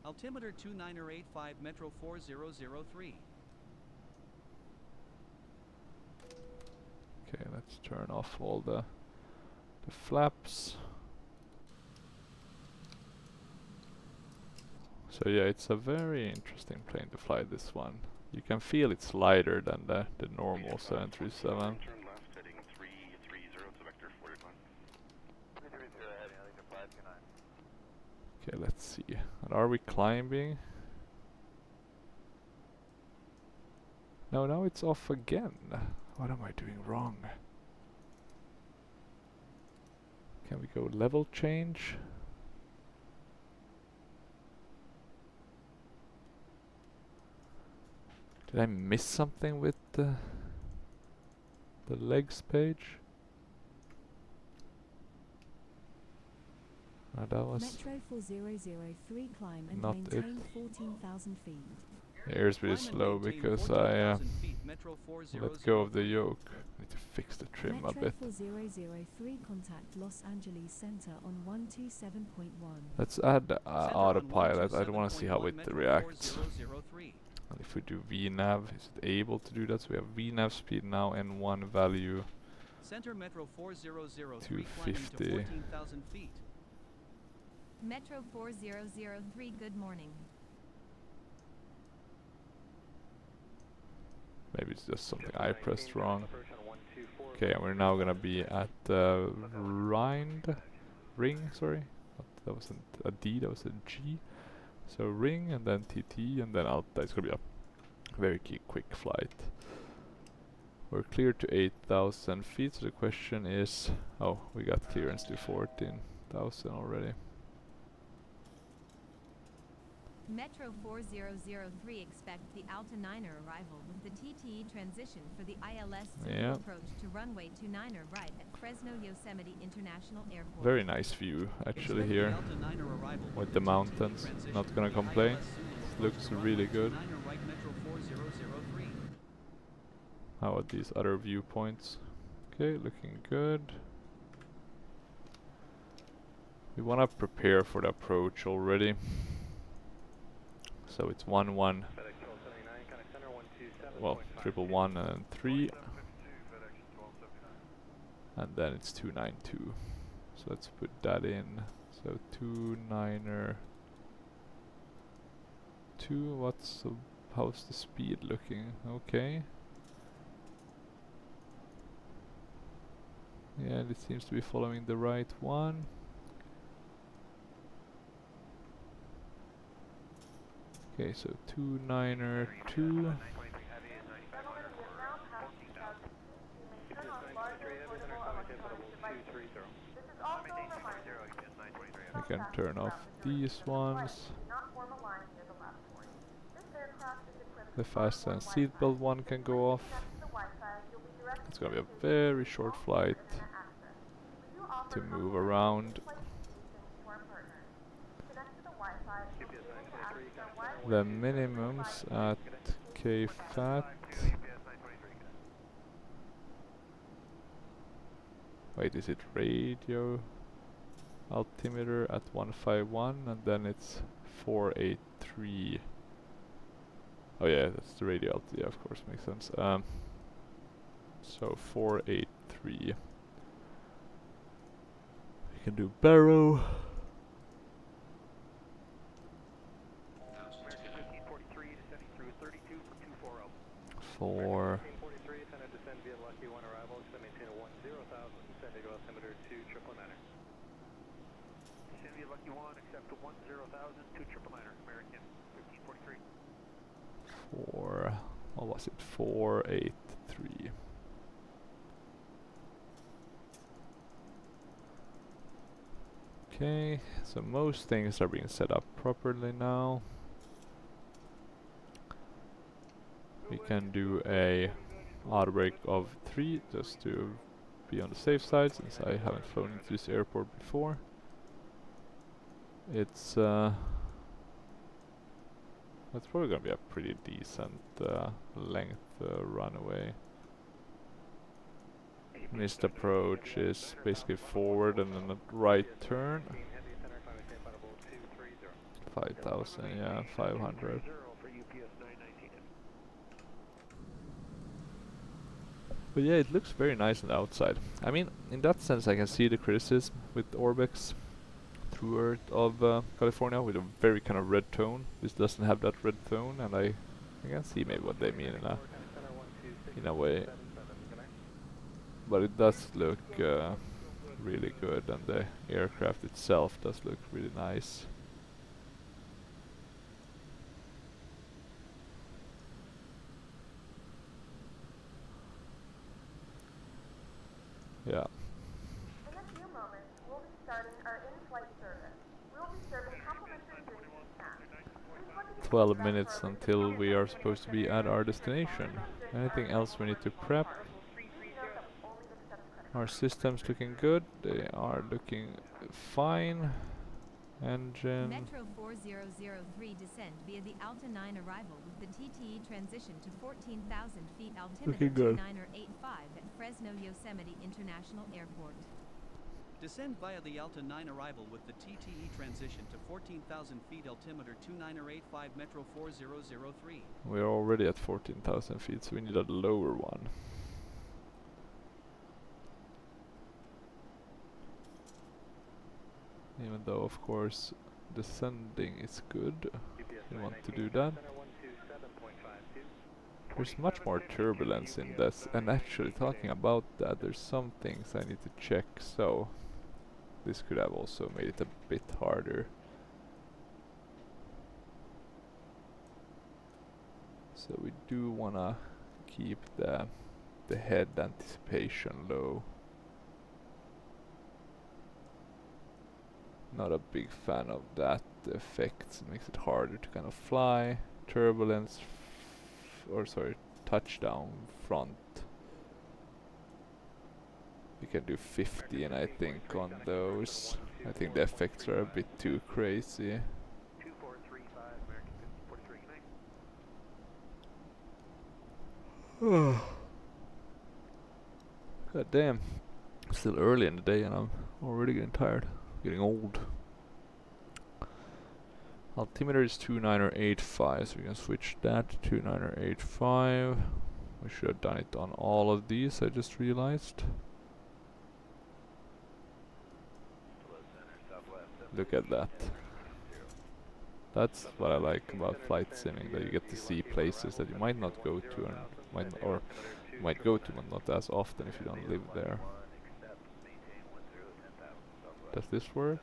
Altimeter 2985 Metro 4003. Okay, let's turn off all the flaps. So yeah, it's a very interesting plane to fly, this one. You can feel it's lighter than the normal 737. Turn left, heading 330 to vector 41. 330 heading, I think to 529. Okay, let's see. And are we climbing? No, now it's off again. What am I doing wrong? Can we go level change? Did I miss something with the legs page? That was Metro 4003 climb and not maintain 14,000 feet. the airspeed is Climb and slow maintain because I 14,000 feet, Metro let go of the 4003. yoke. Need to fix the trim a Metro bit. 4003 contact Los Angeles Center on 127.1. Let's add Center on autopilot. I want to see how 127.1 it Metro reacts. 4003. And if we do VNAV, is it able to do that? So we have VNAV speed now and one value. Center Metro 4003 climbing to 250. 14,000 feet. Metro 4003, good morning. Maybe it's just something I pressed wrong. Okay, and we're now gonna be at ring, sorry. That wasn't a D, that was a G. So ring and then TT and then Alta. It's gonna be a very quick flight. We're clear to 8,000 feet, so the question is... Oh, we got clearance to 14,000 already. Metro 4003, expect the Alta 9er arrival with the TTE transition for the ILS Yeah. approach to runway 29er right at Fresno Yosemite International Airport. Very nice view actually Expect the here Alta 9er arrival with the TTE mountains. transition Not for gonna the complain. ILS approach Looks to really runway good. 29er right Metro 4003. How are these other viewpoints? Okay, looking good. We wanna prepare for the approach already. So it's 1-1, well, 111 and 3, and then it's 292. So let's put that in. So 29er 2. How's the speed looking? Okay. Yeah, and it seems to be following the right one. Okay, so 29er 2. We can turn off these ones. The fast and seatbelt one can go off. It's gonna be a very short flight to move around. The minimums at KFAT. Wait, is it radio? Altimeter at 151 and then it's 483. Oh yeah, that's the radio altimeter, yeah, of course, makes sense. So 483. We can do barrow. For what was it? 483. Okay, so most things are being set up properly now. We can do a auto brake of 3 just to be on the safe side since I haven't flown into this airport before. It's That's probably gonna be a pretty decent length runway. Missed approach is basically forward and then a right turn. 5,000, yeah, 500. But yeah, it looks very nice on the outside. I mean, in that sense, I can see the criticism with Orbex through Earth of California with a very kind of red tone. This doesn't have that red tone, and I can see maybe what they mean in a way. But it does look really good, and the aircraft itself does look really nice. Yeah. In a few moments, we'll be starting our in-flight service. We'll be serving complimentary drinks and snacks. 12 minutes until we are supposed to be at our destination. Anything else we need to prep? Our system's looking good. They are looking fine. Engine. Metro 4003 descend via the Alta 9 arrival with the TTE transition to 14,000 feet altimeter 2985 at Fresno Yosemite International Airport. Descend via the Alta 9 arrival with the TTE transition to 14,000 feet altimeter 2985 Metro 4003. We're already at 14,000 feet, so we need a lower one. Even though, of course, descending is good. We want to do that. There's much more turbulence in this, and actually talking about that, there's some things I need to check, so this could have also made it a bit harder. So we do wanna keep the head anticipation low. Not a big fan of that effect. It makes it harder to kind of fly. Turbulence, or sorry, touchdown front. We can do 50, and I think on those, I think the effects are a bit too crazy. 2435 American 43 God damn. It's still early in the day and I'm already getting tired. Getting old. Altimeter is 2985, so we can switch that to 2985. We should have done it on all of these, I just realized. Look at that. That's what I like about flight simming, that you get to see places that you might not go to and might go to, but not as often if you don't live there. Does this work?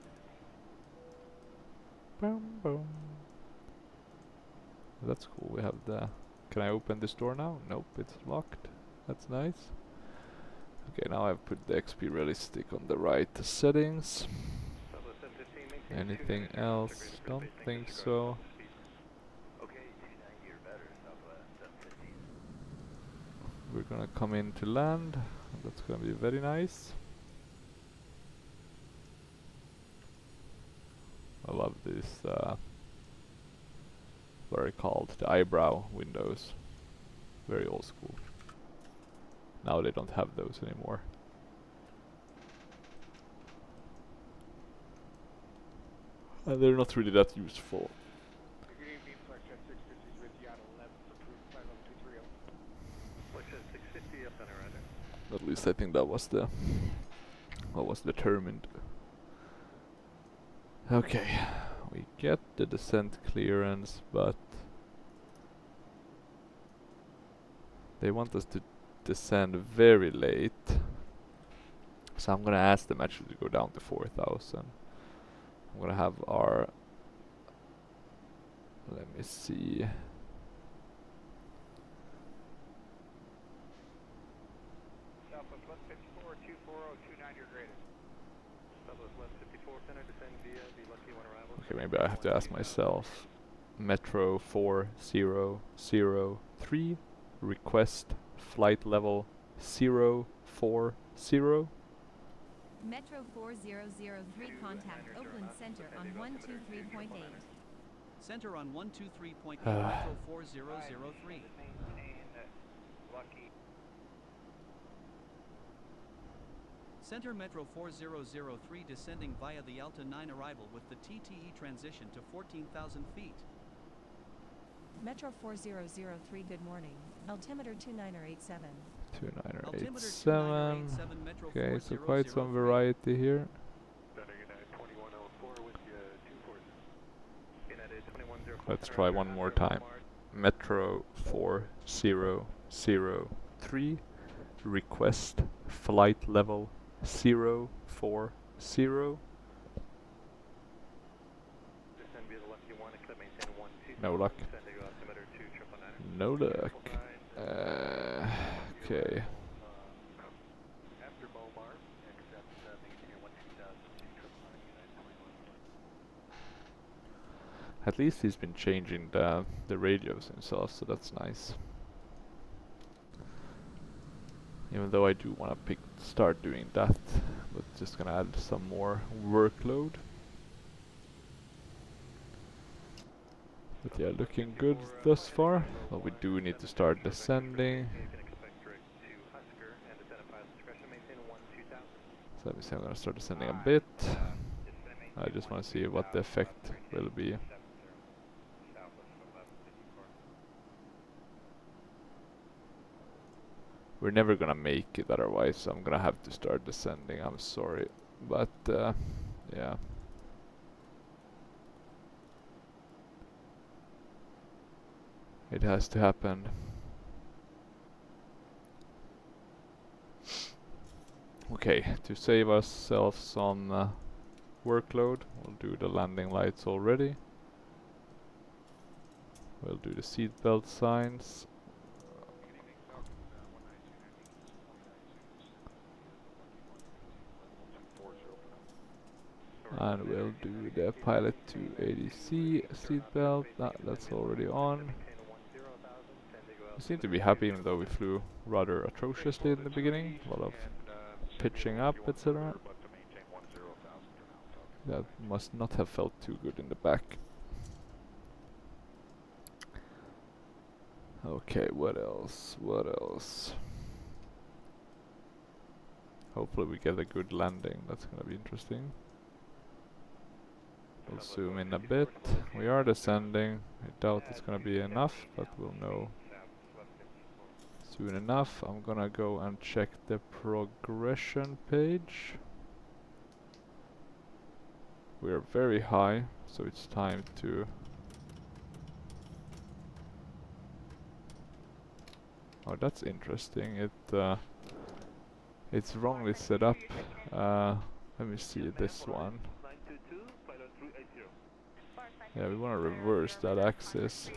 Boom, boom. That's cool. We have the. Can I open this door now? Nope, it's locked. That's nice. Okay, now I've put the XP realistic on the right settings. Anything else? Don't think so. We're gonna come in to land. That's gonna be very nice. I love this, what are they called? The eyebrow windows. Very old school. Now they don't have those anymore. And they're not really that useful. At least I think that was the what was determined. Okay, we get the descent clearance, but they want us to descend very late. So I'm gonna ask them actually to go down to 4,000. I'm gonna have our, let me see. Southwest 154, 24029, your greatest. Southwest 154 center, descend via the Lucky 1 arrival. Okay, maybe I have to ask myself. Metro 4003, request flight level 040. Metro 4003 contact Oakland Center on 123.8. Center on 123.8 Metro 4003. Center Metro 4003 descending via the Alta 9 arrival with the TTE transition to 14,000 feet. Metro 4003, good morning. Altimeter 2987. 2987. Okay, so quite some variety here. Let's try one more time. Metro 4003. Request flight level 040. No luck. No luck. Okay. At least he's been changing the radios himself, so that's nice. Even though I do want to start doing that, but just gonna add some more workload. But yeah, looking good thus far. But we do need to start descending. So let me see, I'm gonna start descending a bit. I just want to see what the effect will be. We're never gonna make it otherwise, so I'm gonna have to start descending. I'm sorry, but yeah. It has to happen. Okay, to save ourselves some workload, we'll do the landing lights already. We'll do the seatbelt signs. And we'll do the pilot to ADC seatbelt. That's already on. We seem to be happy even though we flew rather atrociously in the beginning. A lot of pitching up, etc. That must not have felt too good in the back. Okay, what else? What else? Hopefully we get a good landing. That's gonna be interesting. We'll zoom in a bit. We are descending. I doubt it's gonna be enough, but we'll know soon enough. I'm gonna go and check the progression page. We're very high, so it's time to... Oh, that's interesting. It's wrongly set up. Let me see this one. Yeah, we want to reverse that axis.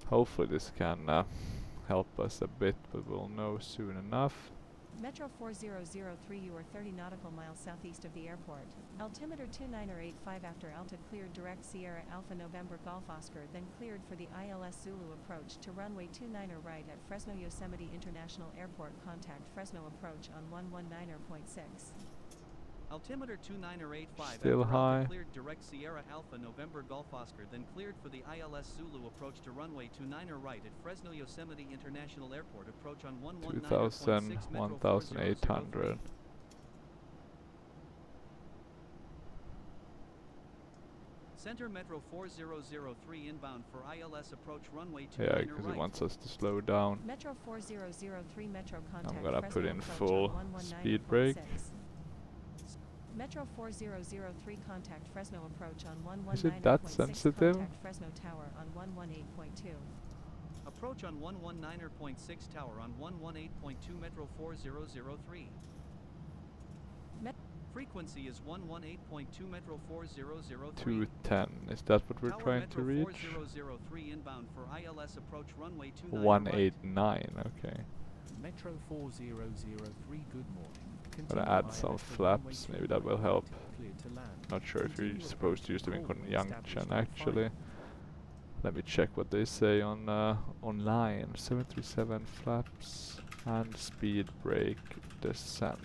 Hopefully this can help us a bit, but we'll know soon enough. Metro 4003, you are 30 nautical miles southeast of the airport. Altimeter 2985 after Alta cleared direct Sierra Alpha November Golf Oscar, then cleared for the ILS Zulu approach to runway 29 right at Fresno Yosemite International Airport. Contact Fresno approach on 119.6. Altimeter 2985 Still after high. Alta cleared direct Sierra Alpha November Golf Oscar, then cleared for the ILS Zulu approach to runway 29 right at Fresno Yosemite International Airport. Approach on 119.6 Metro 1800. Center Metro 4003 inbound for ILS approach runway 29 Yeah, right. because it wants us to slow down. Metro 4003 Metro contact. I'm gonna Fresno put in approach full on speed 119.6. brake. Metro 4003 contact Fresno approach on 119.6. Is it that sensitive? Contact Fresno Tower on 118.2. Approach on 119.6 tower on 118.2 Metro 4003. Frequency is 118.2 Metro 4003. 210. Is that what we're Tower trying Metro to reach? 4003 inbound for ILS approach runway 29 189. Okay. Metro 4003, good morning. I'm gonna add some flaps. Maybe that will help. Not sure if you're supposed to use them in conjunction actually. Let me check what they say on online. 737 flaps and speed brake descent.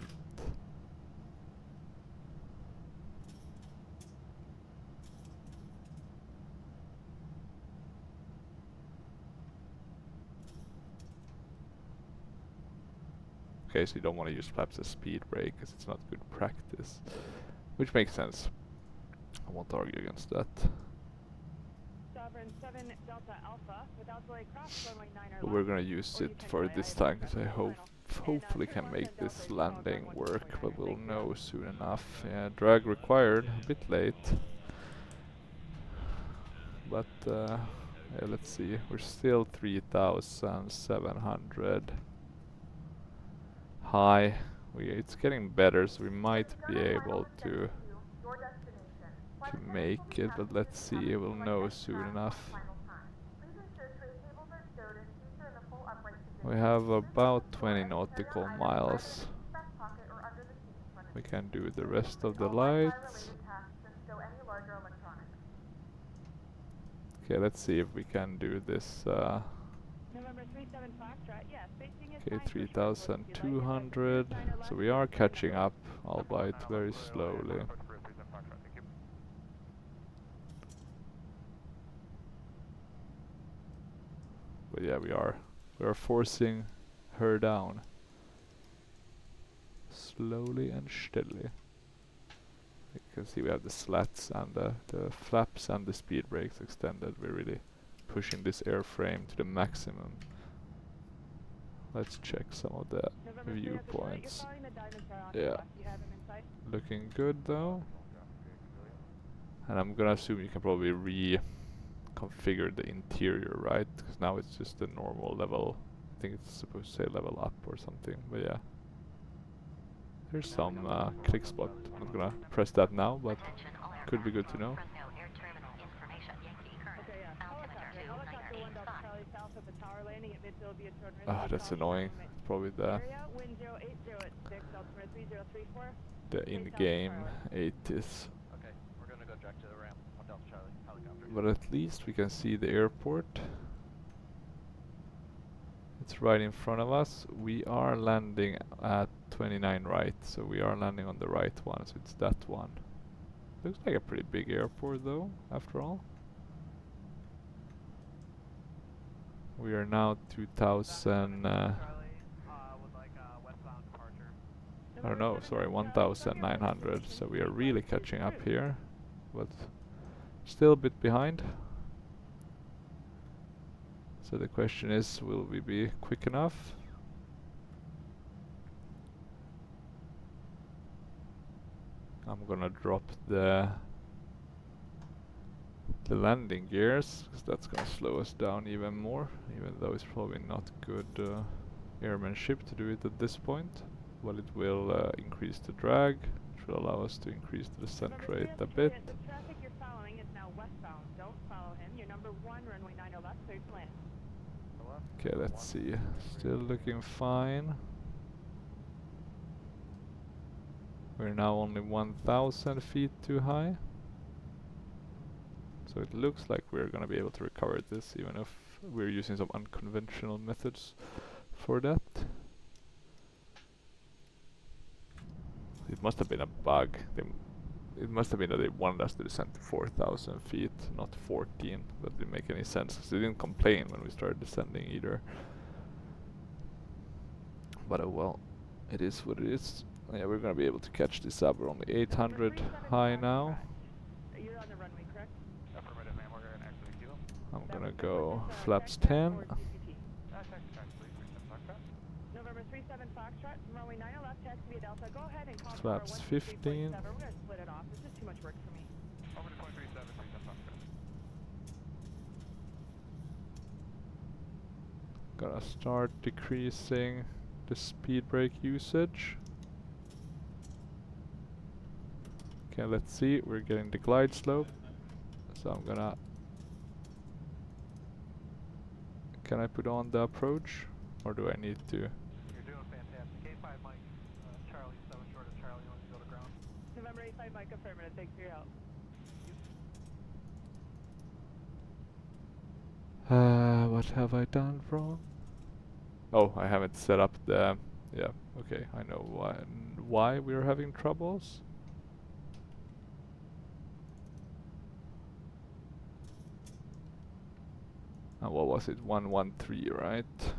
case you don't want to use flaps as speed brake because it's not good practice. Which makes sense. I won't argue against that. Sovereign 7 Delta Alpha, without delay cross runway 9 But we're gonna use it for this time because I hopefully can make this landing work, but we'll know soon enough. Yeah, drag required, a bit late. But yeah, let's see, we're still 3,700 high. It's getting better, so we might be able to make it, but let's see, we'll know soon enough. We have about 20 nautical miles. We can do the rest of the lights. Okay, let's see if we can do this. Okay, 3,200. So we are catching up, albeit very slowly. But yeah, we are forcing her down. Slowly and steadily. You can see we have the slats and the flaps and the speed brakes extended. We're really pushing this airframe to the maximum. Let's check some of the viewpoints. Yeah, looking good though. And I'm gonna assume you can probably reconfigure the interior, right? Because now it's just a normal level. I think it's supposed to say level up or something, but yeah. There's some click spot. I'm not gonna press that now, but could be good to know. Ah, that's annoying. Probably the in-game 80s. But at least we can see the airport. It's right in front of us. We are landing at 29 right, so we are landing on the right one, so it's that one. Looks like a pretty big airport though, after all. We are now 2,000, I don't know, sorry, 1,900, so we are really catching up here, but still a bit behind. So the question is, will we be quick enough? I'm gonna drop the landing gears, because that's gonna slow us down even more, even though it's probably not good airmanship to do it at this point. But it will increase the drag, which will allow us to increase the descent rate a bit. The traffic you're following is now westbound. Don't follow him. You're number 1, runway 90 left, clear to land. Okay, let's see. Still looking fine. We're now only 1,000 feet too high. So it looks like we're gonna be able to recover this, even if we're using some unconventional methods for that. It must have been a bug. It must have been that they wanted us to descend to 4,000 feet, not 14. That didn't make any sense, because they didn't complain when we started descending either. But oh well, it is what it is. Yeah, we're gonna be able to catch this up. We're only 800 high now. You're on the runway, correct? Affirmative, ma'am. We're going to exit the kilo. I'm gonna go flaps 10. November 37 Foxtrot, runway 9 left, taxi via Delta. Go ahead and call Flaps 15. We're going to split it off. This is too much work for me. Over to 0.37, 37 Foxtrot. Gonna start decreasing the speed brake usage. Okay, let's see. We're getting the glide slope. So I'm gonna... Can I put on the approach? Or do I need to? You're doing fantastic. K5 Mike, Charlie, 7 short of Charlie, you want to go to ground? November 85 Mike, affirmative. Thanks for your help. What have I done wrong? Oh, I haven't set up the... Yeah, okay, I know why we're having troubles. And what was it? 113, right?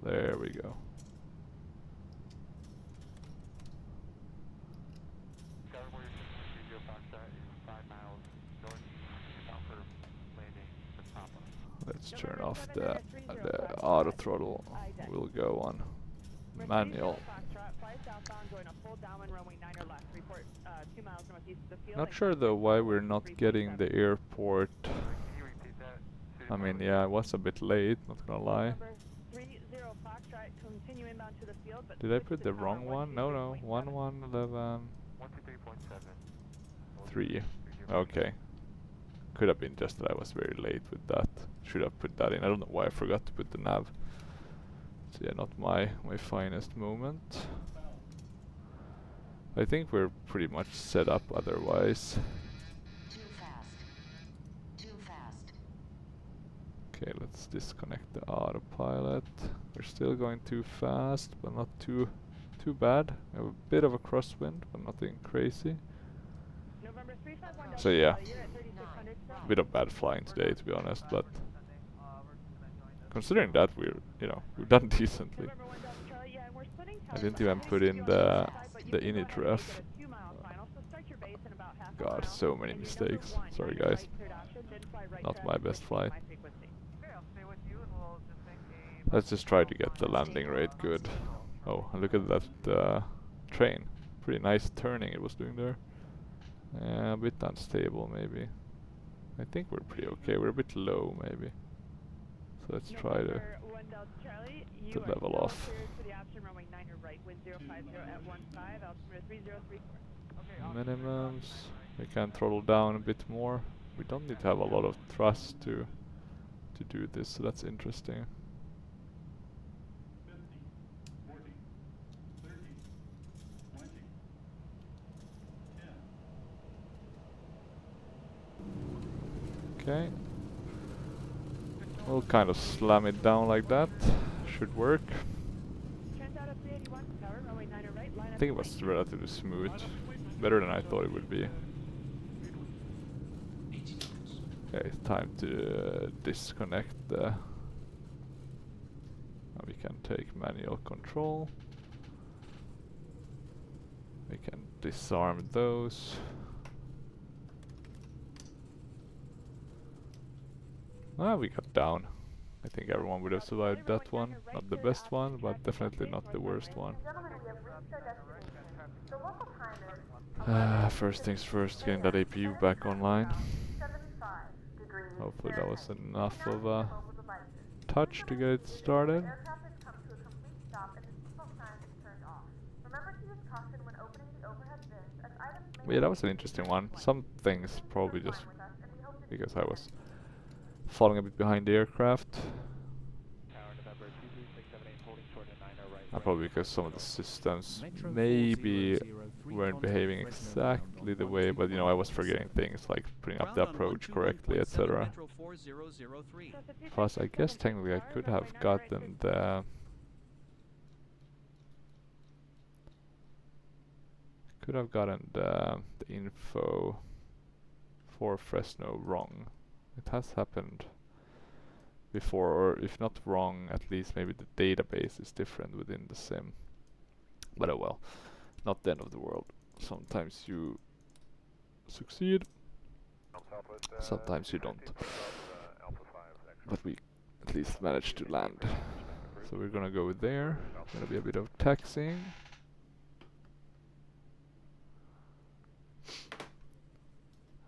There we go. Let's turn off the auto throttle. We'll go on manual. Not sure though why we're not getting the airport. I mean, yeah, I was a bit late, not gonna lie. Did I put the wrong one? No, no, 1113. Okay. Could have been just that I was very late with that. Should have put that in. I don't know why I forgot to put the nav. So yeah, not my finest moment. I think we're pretty much set up otherwise. Too fast. Too fast. Okay, let's disconnect the autopilot. We're still going too fast, but not too bad. We have a bit of a crosswind, but nothing crazy. So yeah, a bit of bad flying today, to be honest, but considering that we've done decently. I didn't even put in the init ref. God, so many mistakes. Sorry guys. Not my best flight. Let's just try to get the landing rate good. Oh, and look at that train. Pretty nice turning it was doing there. A bit unstable maybe. I think we're pretty okay. We're a bit low maybe. So let's try to level off. Minimums. We can throttle down a bit more. We don't need to have a lot of thrust to do this, so that's interesting. Okay. We'll kind of slam it down like that. Should work. I think it was relatively smooth. Better than I thought it would be. Okay, it's time to disconnect the... we can take manual control. We can disarm those. We got down. I think everyone would have survived that one. Not the best one, but definitely not the worst one. First things first, getting that APU back online. Hopefully that was enough of a touch to get it started. But yeah, that was an interesting one. Some things probably just because I was falling a bit behind the aircraft. And probably because some of the systems maybe weren't behaving exactly the way, but I was forgetting things like putting up the approach correctly, etc. Plus, I guess technically I could have gotten the info for Fresno wrong. It has happened before, or if not wrong, at least maybe the database is different within the sim. But oh well, not the end of the world. Sometimes you succeed, sometimes you don't. But we at least managed to land. So we're gonna go there. Gonna be a bit of taxiing.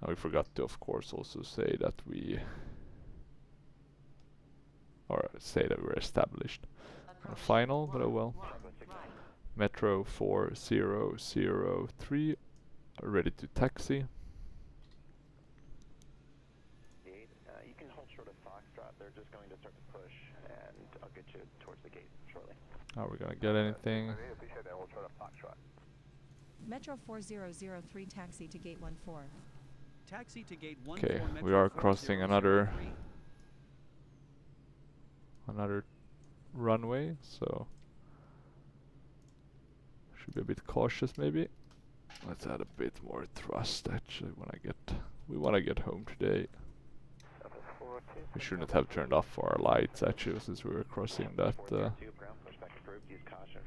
And we forgot to, of course, also say that we were established. Final, but oh well. Metro 4003, ready to taxi. You can hold short of Foxtrot. They're just going to start to push, and I'll get you towards the gate shortly. Are we gonna get anything? Metro 4003 taxi to gate 14. Taxi to gate 14. Okay, we are crossing another runway, so should be a bit cautious maybe. Let's add a bit more thrust actually we wanna get home today. We shouldn't have turned off our lights actually since we were crossing that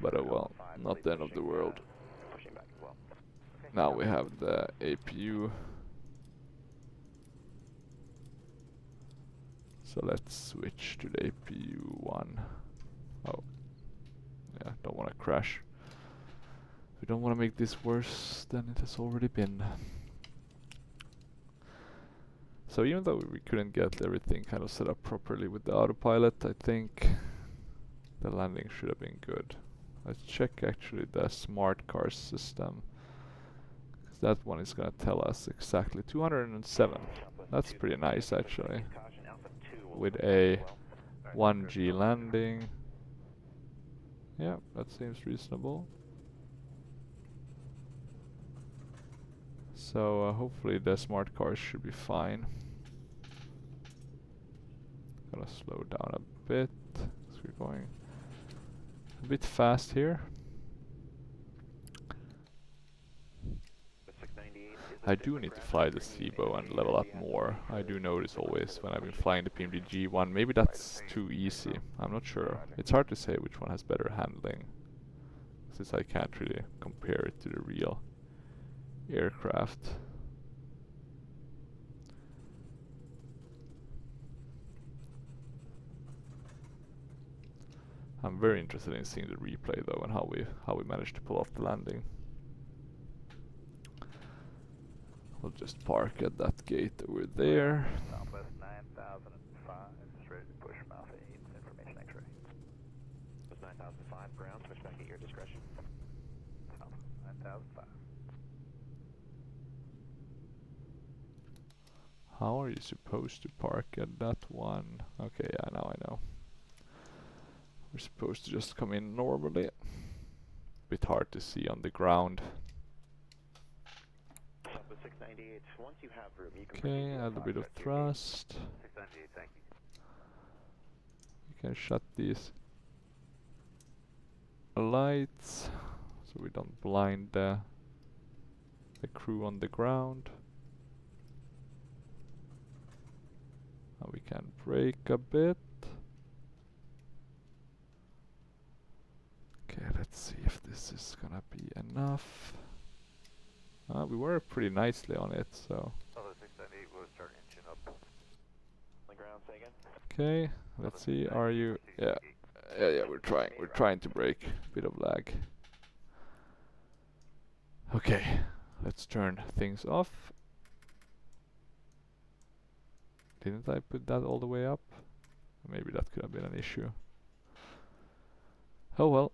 But oh well, not the end of the world. Now we have the APU. So let's switch to the APU one. Oh, yeah, don't want to crash. We don't want to make this worse than it has already been. So even though we couldn't get everything kind of set up properly with the autopilot, I think the landing should have been good. Let's check actually the smart car system. That one is gonna tell us exactly 207. That's pretty nice actually. With a 1G landing. Yeah, that seems reasonable. So hopefully the smart cars should be fine. Gonna slow down a bit, because we're going a bit fast here. I do need to fly the SIBO and level up more. I do notice always when I've been flying the PMDG one, maybe that's too easy. I'm not sure. It's hard to say which one has better handling, since I can't really compare it to the real aircraft. I'm very interested in seeing the replay though, and how we managed to pull off the landing. We'll just park at that gate over there. Southwest 9005, straight to push mouth 8, information X-ray. Was 9005 ground, switch back at your discretion. South 9005. How are you supposed to park at that one? Okay, yeah, now I know. We're supposed to just come in normally. Bit hard to see on the ground. Once you have room, you can okay, add a bit of thrust. 698, thank you. You can shut these lights so we don't blind the crew on the ground. And we can brake a bit. Okay, let's see if this is gonna be enough. We were pretty nicely on it, so. Okay, let's see. Are you? Yeah, yeah. We're trying to brake. Bit of lag. Okay, let's turn things off. Didn't I put that all the way up? Maybe that could have been an issue. Oh well.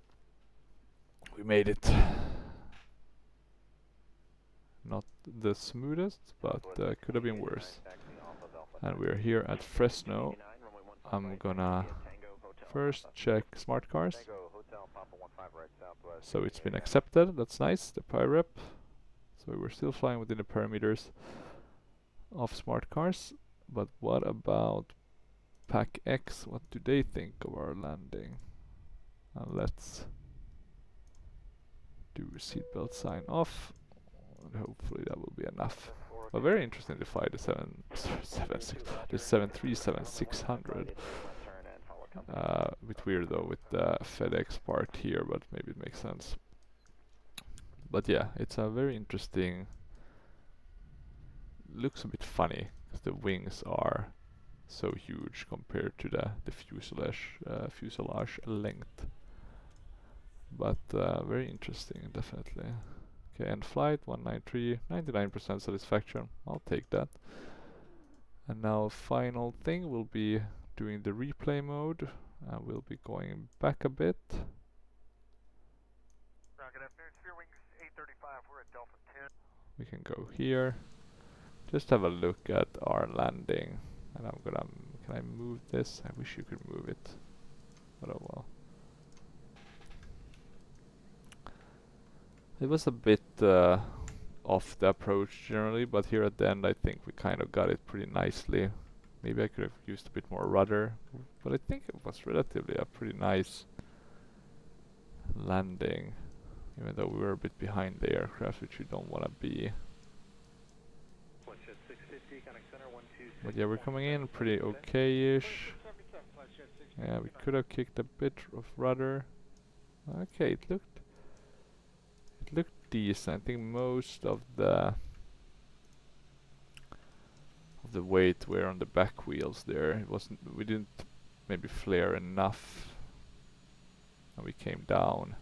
We made it. Not the smoothest, but could have been worse. And we're here at Fresno. I'm gonna first check smart cars. So it's been accepted, that's nice, the PIREP. So we're still flying within the parameters of smart cars. But what about Pack X? What do they think of our landing? And let's do seatbelt sign off. And hopefully that will be enough. But very interesting to fly the 737-600. A bit weird though with the FedEx part here, but maybe it makes sense. But yeah, it's a very interesting. Looks a bit funny because the wings are so huge compared to the fuselage length. But very interesting, definitely. Okay, end flight 193, 99% satisfaction. I'll take that. And now final thing will be doing the replay mode. We'll be going back a bit. Good afternoon, Sphere Wings 835, we're at Delta 10. We can go here. Just have a look at our landing. And I'm gonna, can I move this? I wish you could move it. But oh well. It was a bit off the approach generally, but here at the end I think we kind of got it pretty nicely. Maybe I could have used a bit more rudder, but I think it was relatively a pretty nice landing, even though we were a bit behind the aircraft, which we don't want to be. But yeah, we're coming in pretty okay-ish. Yeah, we could have kicked a bit of rudder. Okay, it looked decent. I think most of the weight were on the back wheels there. It wasn't, we didn't maybe flare enough when we came down.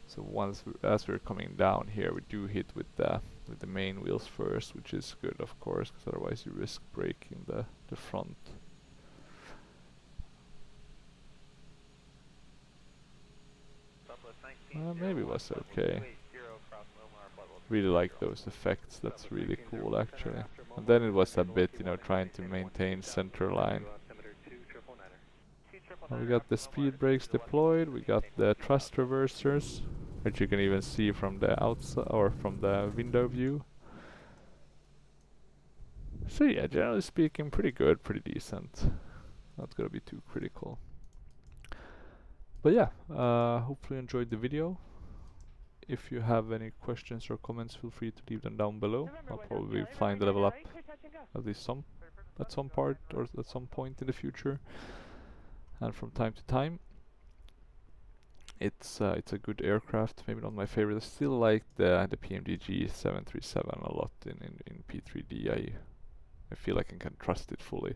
So as we're coming down here, we do hit with the main wheels first, which is good, of course, because otherwise you risk breaking the front. Maybe it was okay. Really like those effects. That's really cool, actually. And then it was a bit, you know, trying to maintain center line. We got the speed brakes deployed. We got the thrust reversers, which you can even see from the outside or from the window view. So yeah, generally speaking, pretty good, pretty decent. Not gonna be too critical. But yeah, hopefully you enjoyed the video. If you have any questions or comments, feel free to leave them down below. I'll probably be flying the LevelUp at least at some part or at some point in the future. And from time to time. It's a good aircraft, maybe not my favorite. I still like the PMDG 737 a lot in P3D. I feel like I can trust it fully,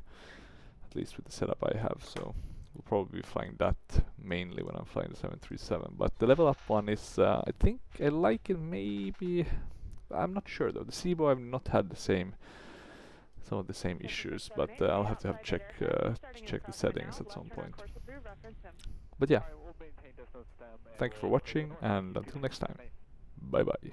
at least with the setup I have, so we'll probably be flying that mainly when I'm flying the 737. But the LevelUp one is, I think I like it maybe, I'm not sure though. The Cibo I've not had some of the same issues, but I'll have to check the settings at some point. But yeah, thank you for watching, and until next time, bye bye.